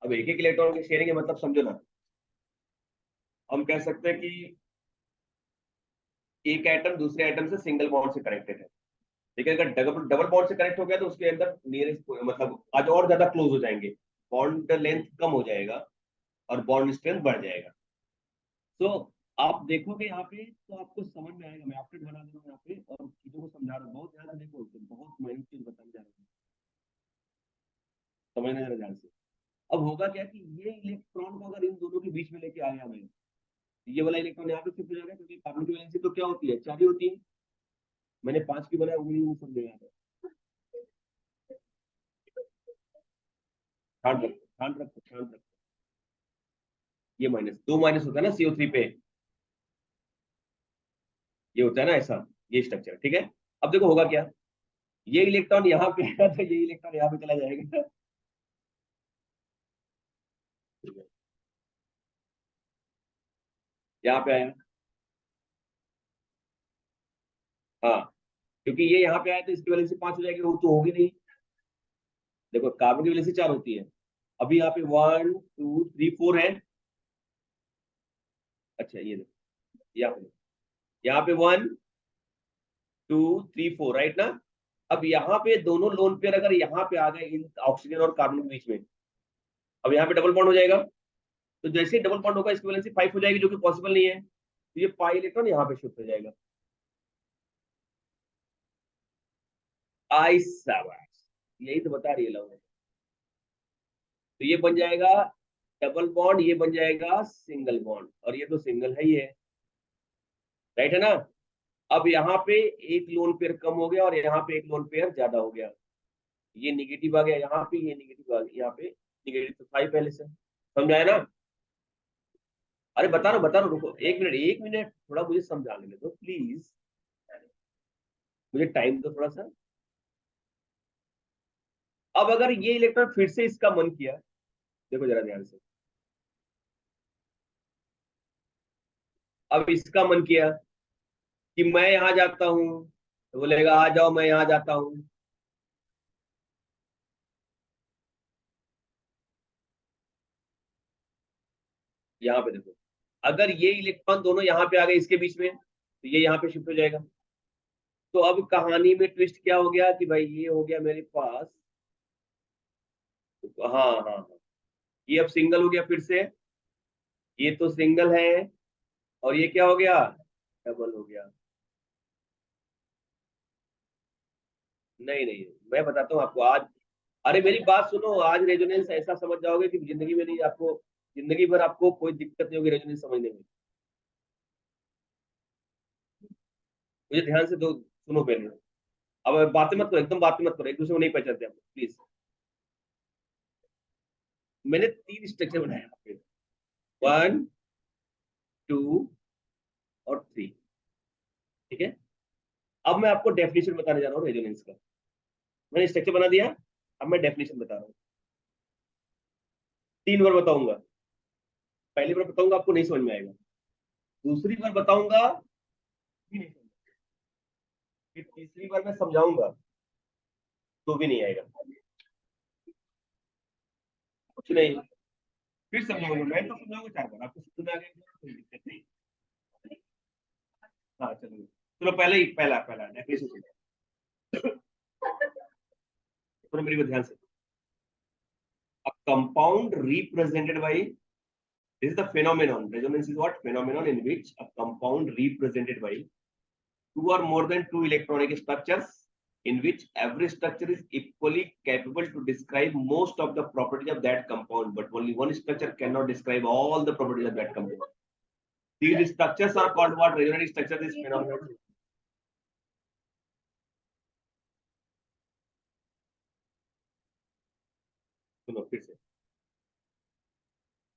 अब एक एक इलेक्ट्रॉन की शेयरिंग है मतलब समझो ना, हम कह सकते हैं कि एक एटम दूसरे एटम से सिंगल बॉन्ड से कनेक्टेड है, ठीक है। अगर डबल डबल बॉन्ड से कनेक्ट हो गया तो उसके अंदर नियरेस्ट मतलब आज और ज्यादा क्लोज हो जाएंगे, बॉन्ड लेंथ कम हो जाएगा और बॉन्ड स्ट्रेंथ बढ़ जाएगा। तो आप देखोगे यहाँ पे तो आपको समझ में आएगा, मैं आपको बना दूंगा यहाँ पे और चीजों को समझा रहा हूँ, बहुत ध्यान से देखो, बहुत माइन्यूट चीज बताने जा रहा हूँ, समझने जरा ध्यान से। अब होगा क्या कि ये इलेक्ट्रॉन को अगर इन दोनों के बीच में लेके आया मैं, ये वाला इलेक्ट्रॉन यहाँ पे शिफ्ट हो जाएगा, क्योंकि कार्बन की वैलेंसी तो क्या होती है, 4 ही होती है। मैंने 5 की बनाया, उंगली नहीं समझेगा यहाँ पे। ध्यान रखो, ध्यान रखो, ध्यान रखो। ये माइनस, 2 माइनस होता है ना CO3 पे, ये होता है ना ऐसा, ये स्ट्रक्चर, ठीक है। अब देखो होगा क्या, ये इलेक्ट्रॉन यहाँ पे है तो ये इलेक्ट्रॉन यहाँ पे चला जाएगा। यहाँ पे आया, हाँ, क्योंकि ये यहाँ पे आया तो इसकी वैलेंसी 5 हो जाएगी, वो तो होगी नहीं। देखो कार्बन की वैलेंसी 4 होती है, अभी यहाँ पे 1 2 3 4 है। अच्छा ये देखो, यहाँ पे 1 2 3 4, राइट ना। अब यहाँ पे दोनों लोन पेयर अगर यहाँ पे आ गए इन ऑक्सीजन और कार्बन के बीच में, अब यहाँ पे डबल बॉन्ड हो जाएगा, तो जैसे ही डबल बॉन्ड होगा इसकी वैलेंसी 5 हो जाएगी, जो कि पॉसिबल नहीं है, तो ये पाई इलेक्ट्रॉन यहाँ पे शिफ्ट हो जाएगा। आई शाबाश, यही तो बता रही है लव। तो ये बन जाएगा डबल बॉन्ड, ये बन जाएगा सिंगल बॉन्ड, और ये तो सिंगल है ही है, राइट है ना। अब यहाँ पे एक लोन पेयर कम हो गया और यहाँ पे एक लोन पेयर ज्यादा हो गया, ये निगेटिव आ गया यहाँ पे, ये निगेटिव आ गया यहाँ पे, निगेटिव तो था ही पहले से, समझाया ना। अरे बता रहा हूँ, रुको एक मिनट, एक मिनट, थोड़ा मुझे समझा लेने दो प्लीज, मुझे टाइम दो थोड़ा सा। अब अगर ये इलेक्ट्रॉन फिर से इसका मन किया, देखो जरा ध्यान से, अब इसका मन किया कि मैं यहाँ जाता हूँ, तो बोलेगा आ जाओ मैं यहाँ जाता हूँ। यहाँ पे देखो, अगर ये इलेक्ट्रॉन दोनों यहाँ पे आ गए इसके बीच में, तो ये यहाँ पे शिफ्ट हो जाएगा। तो अब कहानी में ट्विस्ट क्या हो गया कि भाई ये हो गया मेरे पास, हाँ हाँ हाँ, ये अब सिंगल हो गया फिर से, ये तो सिंगल है, और ये क्या हो गया, डबल हो गया। नहीं नहीं, मैं बताता हूँ आपको आज, अरे मेरी बात सुनो, आज रेजोनेंस ऐसा समझ जाओगे कि जिंदगी में नहीं, आपको जिंदगी भर आपको कोई दिक्कत नहीं होगी रेजोनेंस समझने में। मुझे ध्यान से दो सुनो पहले, अब बातें मत करो, एकदम बातें मत करो, एक दूसरे को नहीं पहचानते आप प्लीज। मैंने 3 स्ट्रक्चर बनाया यहाँ पे, 1 2 और 3। ठीक है, अब मैं आपको डेफिनेशन बताने जा रहा हूँ रेजोनेंस का। मैंने स्ट्रक्चर बना दिया, अब मैं डेफिनेशन बता रहा हूँ। 3 बार बताऊंगा। पहली बार बताऊंगा आपको नहीं समझ में आएगा, दूसरी बार बताऊंगा भी नहीं समझ, फिर तीसरी बार मैं समझाऊंगा तो भी नहीं आएगा। कुछ नहीं, फिर समझाऊंगा, मैं तो समझाऊंगा 4 बार, आपको समझ में आ गया कोई दिक्कत नहीं। हाँ चलो चलो, पहले ही पहला पहला डेफिनेशन सुनो मेरे को ध्यान से। A compound represented by, this is the phenomenon. Resonance is what? Phenomenon in which a compound represented by two or more than two electronic structures, in which every structure is equally capable to describe most of the properties of that compound, but only one structure cannot describe all the properties of that compound. These structures are called what? Resonant structure is phenomenon. सुनो फिर से।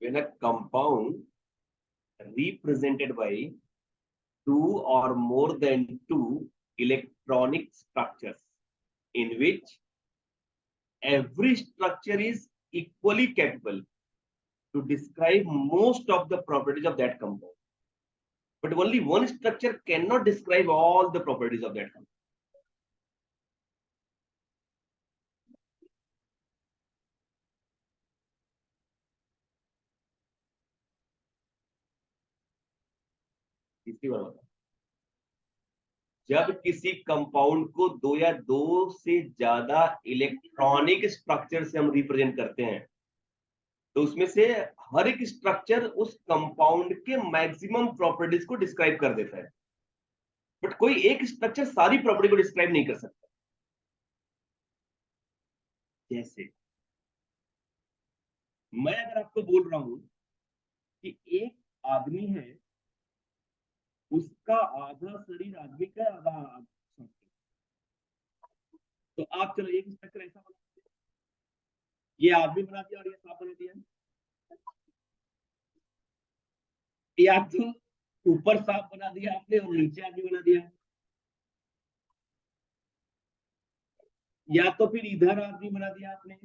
When a compound represented by two or more than two electronic structures, in which every structure is equally capable to describe most of the properties of that compound, but only one structure cannot describe all the properties of that compound. तीसरी बार बता, जब किसी compound को दो या दो से ज्यादा इलेक्ट्रॉनिक स्ट्रक्चर से हम रिप्रेजेंट करते हैं, तो उसमें से हर एक स्ट्रक्चर उस कंपाउंड के मैक्सिमम प्रॉपर्टीज को डिस्क्राइब कर देता है, बट कोई एक स्ट्रक्चर सारी प्रॉपर्टी को डिस्क्राइब नहीं कर सकता। जैसे मैं अगर आपको बोल रहा हूं कि एक आदमी है, उसका आधा शरीर आदमी का, आधा, तो आप चलो एक स्ट्रक्चर ऐसा बना, ये आदमी बना दिया और ये सांप बना दिया, या तो ऊपर सांप बना दिया आपने और नीचे आदमी बना दिया, या तो फिर इधर आदमी बना दिया आपने,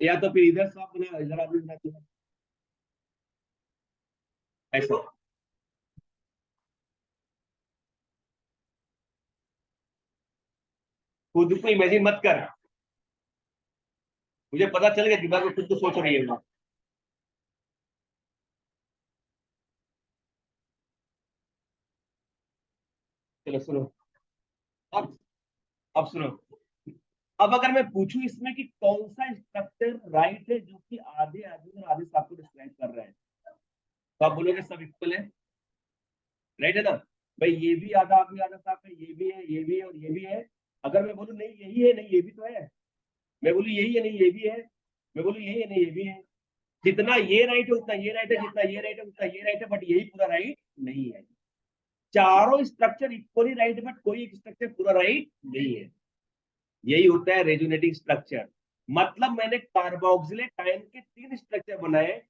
या तो फिर इधर सांप बना, इधर आदमी बना दिया, ऐसा। खुद को इमेजिन मत कर, मुझे पता चल गया दिमाग में खुद तो सोच रही है। चलो सुनो, अब अब सुनो, अब अगर मैं पूछूं इसमें कि कौन सा स्ट्रक्चर राइट है जो कि आधे आदमी और आधे सांप को डिस्क्राइब कर रहा है, तो आप बोलोगे सब इक्वल है, राइट है ना? भाई ये भी आधा आदमी आधा सांप है, ये भी है, ये भी है और ये भी है। अगर मैं बोलूं नहीं यही है, नहीं ये भी तो है, मैं बोलूं यही है, नहीं ये भी है, मैं बोलूं यही है, नहीं ये भी है, जितना ये राइट है उतना ये राइट है, जितना ये राइट है उतना ये राइट है, बट यही पूरा राइट नहीं है। चारों स्ट्रक्चर इक्वली राइट है, बट कोई एक स्ट्रक्चर पूरा राइट नहीं है। यही होता है रेजोनेटिंग स्ट्रक्चर। मतलब मैंने कार्बोक्सिलेट आयन के 3 स्ट्रक्चर बनाए,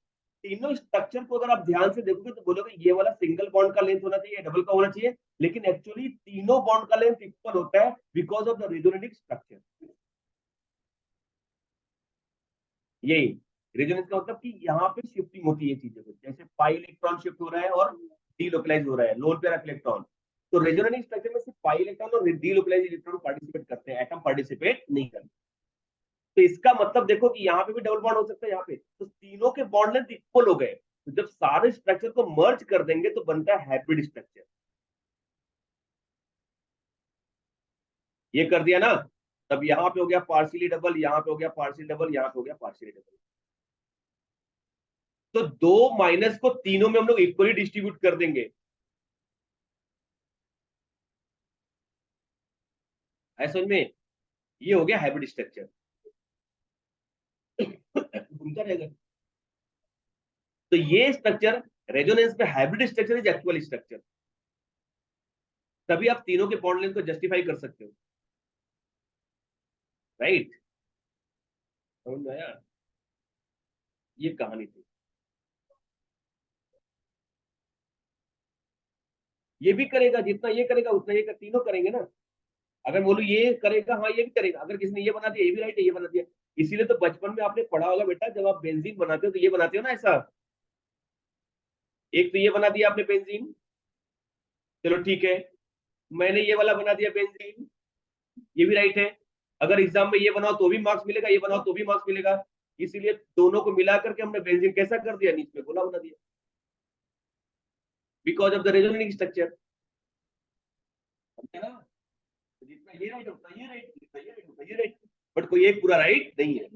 तीनों स्ट्रक्चर को अगर आप ध्यान से देखोगे तो बोलोगे ये वाला सिंगल बॉन्ड का लेंथ होना चाहिए, डबल का होना चाहिए, लेकिन एक्चुअली तीनों बॉन्ड का लेंथ इक्वल होता है because of the resonating structure. यही रेजोनेंस का मतलब कि यहाँ पे शिफ्टिंग होती है चीजों को, जैसे पाई इलेक्ट्रॉन शिफ्ट हो रहा है और डीलोकलाइज हो रहा है, लोन पेयर ऑफ इलेक्ट्रॉन। तो रेजोनेटिंग स्ट्रक्चर में सिर्फ पाई इलेक्ट्रॉन और डीलोकलाइज इलेक्ट्रॉन पार्टिसिपेट करते हैं, एटम पार्टिसिपेट नहीं करते। तो इसका मतलब देखो कि यहाँ पे भी डबल बॉन्ड हो सकता है, यहाँ पे तो तीनों के बॉन्ड लेंथ इक्वल हो गए, तो जब सारे स्ट्रक्चर को मर्ज कर देंगे तो बनता है हाइब्रिड स्ट्रक्चर। ये कर दिया ना, तब यहाँ पे हो गया पार्शियली डबल, यहाँ पे हो गया पार्शियल डबल, यहाँ पे हो गया पार्शियली डबल। तो दो माइनस को तीनों में हम लोग इक्वली डिस्ट्रीब्यूट कर देंगे, ऐसा में ये हो गया हाइब्रिड स्ट्रक्चर। घूमता रहेगा। तो ये स्ट्रक्चर रेजोनेंस में hybrid structure is actual structure, तभी आप तीनों के बॉन्ड लेंथ को जस्टिफाई कर सकते हो, राइट? समझ में आया? ये कहानी थी। ये भी करेगा, जितना ये करेगा उतना ये तीनों करेंगे ना। अगर बोलूं ये करेगा, हाँ ये भी करेगा, अगर किसी ने ये बना दिया ये भी राइट है, ये बना दिया। इसीलिए तो बचपन में आपने पढ़ा होगा बेटा, जब आप बेंजीन बनाते हो तो ये बनाते हो ना ऐसा। एक तो ये बना दिया आपने बेंजीन, चलो ठीक है। मैंने ये वाला बना दिया बेंजीन, ये भी राइट है। अगर एग्जाम में ये बनाओ तो भी मार्क्स मिलेगा, ये बनाओ तो भी मार्क्स मिलेगा। इसीलिए दोनों को मिला करके हमने बेंजीन कैसा कर दिया, नीचे में गोला बना दिया, because of the resonating structure. समझे ना? तो जितना ये राइट उतना ये राइट, जितना ये राइट उतना ये राइट। बट कोई एक पूरा राइट नहीं है,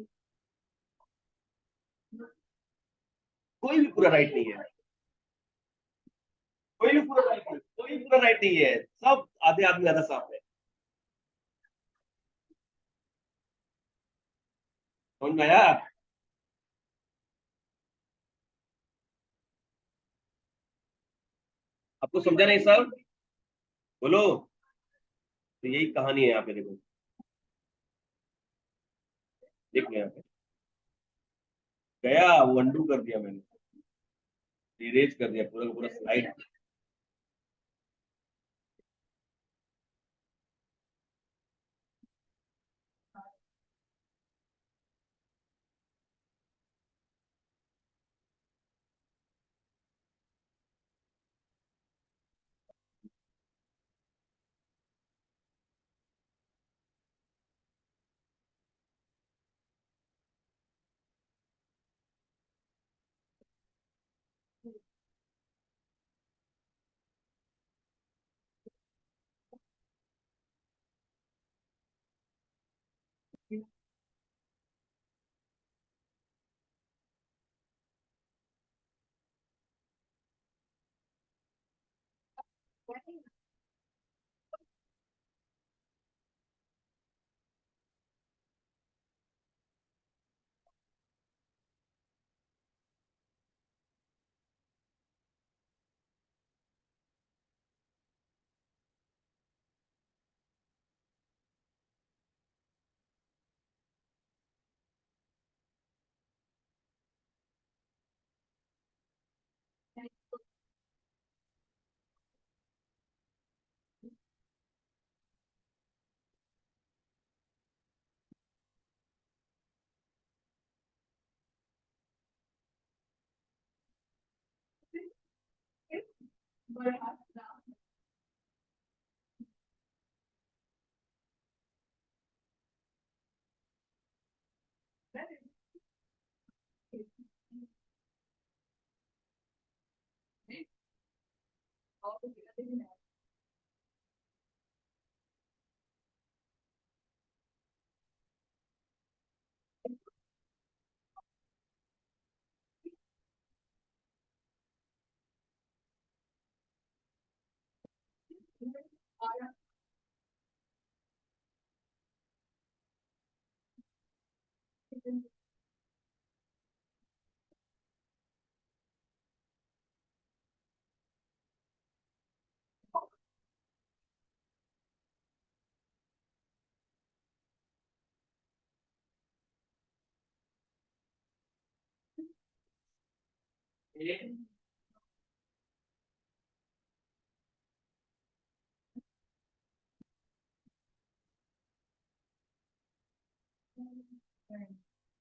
कोई भी पूरा राइट नहीं है, कोई भी पूरा राइट नहीं, कोई पूरा राइट नहीं है। सब आधे आदमी आधा साफ है। समझ में आया? आपको समझा नहीं सर? बोलो। तो यही कहानी है यहाँ पे, देखो देख लो यहाँ पे। गया वो अंडू कर दिया मैंने, इरेज कर दिया पूरा का पूरा स्लाइड।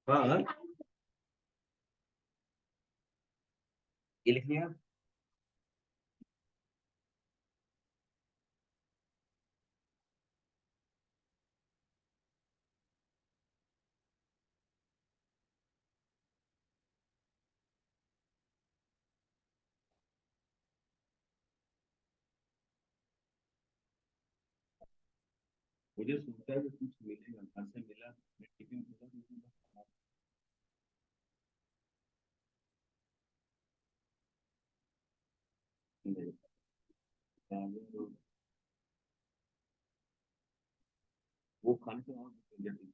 हाँ, ये लिख लिया। मुझे सोचता है कि कुछ मिलेगा, घर से मिला, मैं टिफिन खोला तो उसमें बस नहीं, वो खाने से और जल्दी।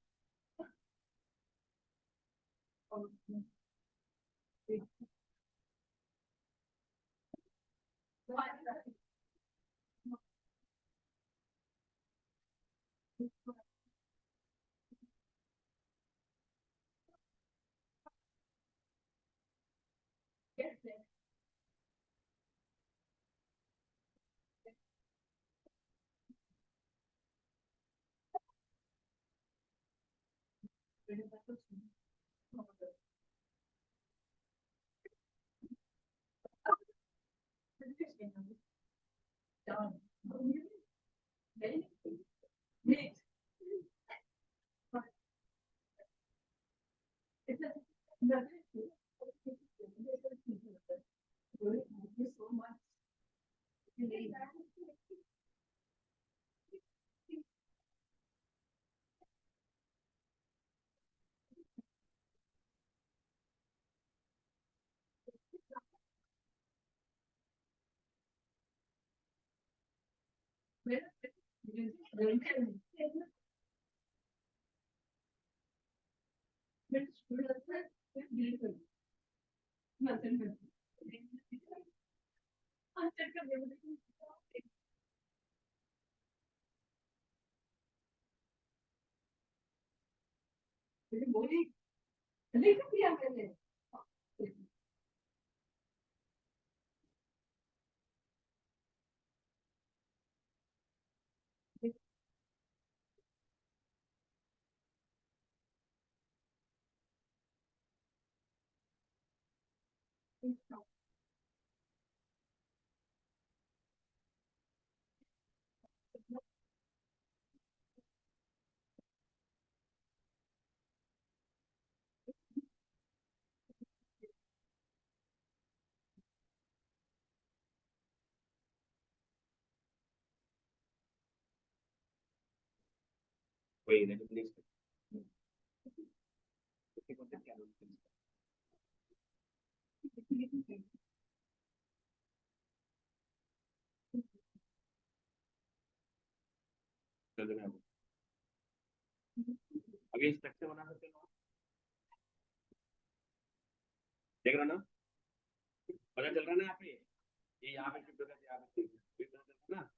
कोई नहीं अभी स्ट्रक्चर बना सकते हो देख रहे हो ना पता चल रहा है ना यहाँ पे ये यहाँ पे शिफ्ट होकर यहाँ पे shift होकर चल रहा है ना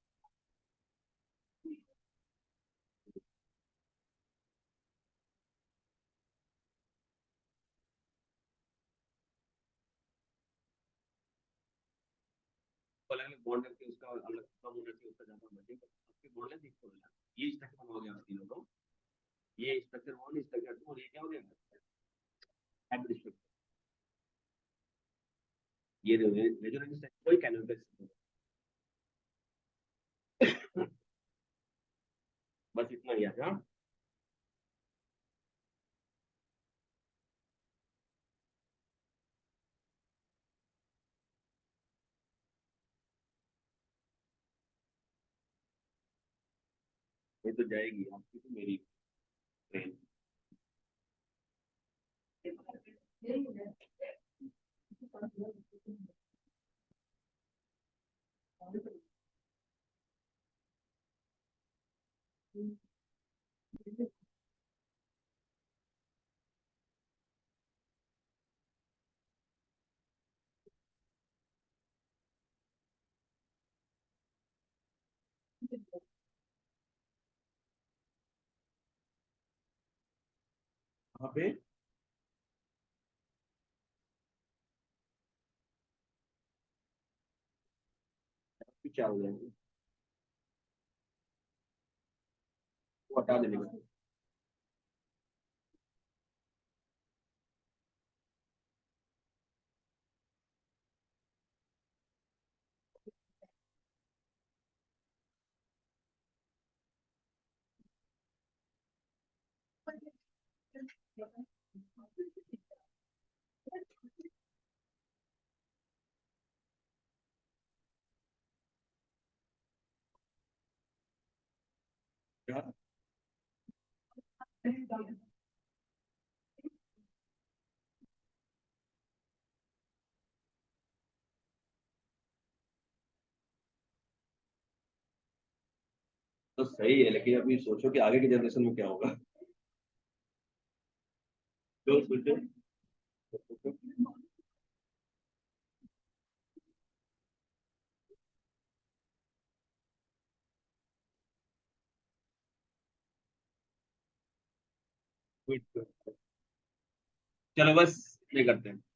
तो अलग अलग बॉन्ड करके उसका अलग कम होना चाहिए उसका ज्यादा होना चाहिए उसके बॉन्ड लेंथ इक्वल होना ये स्ट्रक्चर बना हो गया आप तीनों को ये स्ट्रक्चर वन स्ट्रक्चर टू और ये क्या हो गया हाइब्रिड स्ट्रक्चर ये रेजोनेंस स्ट्रक्चर कोई कैनोनिकल बस इतना ही आता ये तो जाएगी आपकी तो मेरी ट्रेन वहाँ पे क्या हो जाएगा वो हटा देने का क्या तो सही है लेकिन अभी सोचो कि आगे की जनरेशन में क्या होगा तो सोचो चलो बस ये करते हैं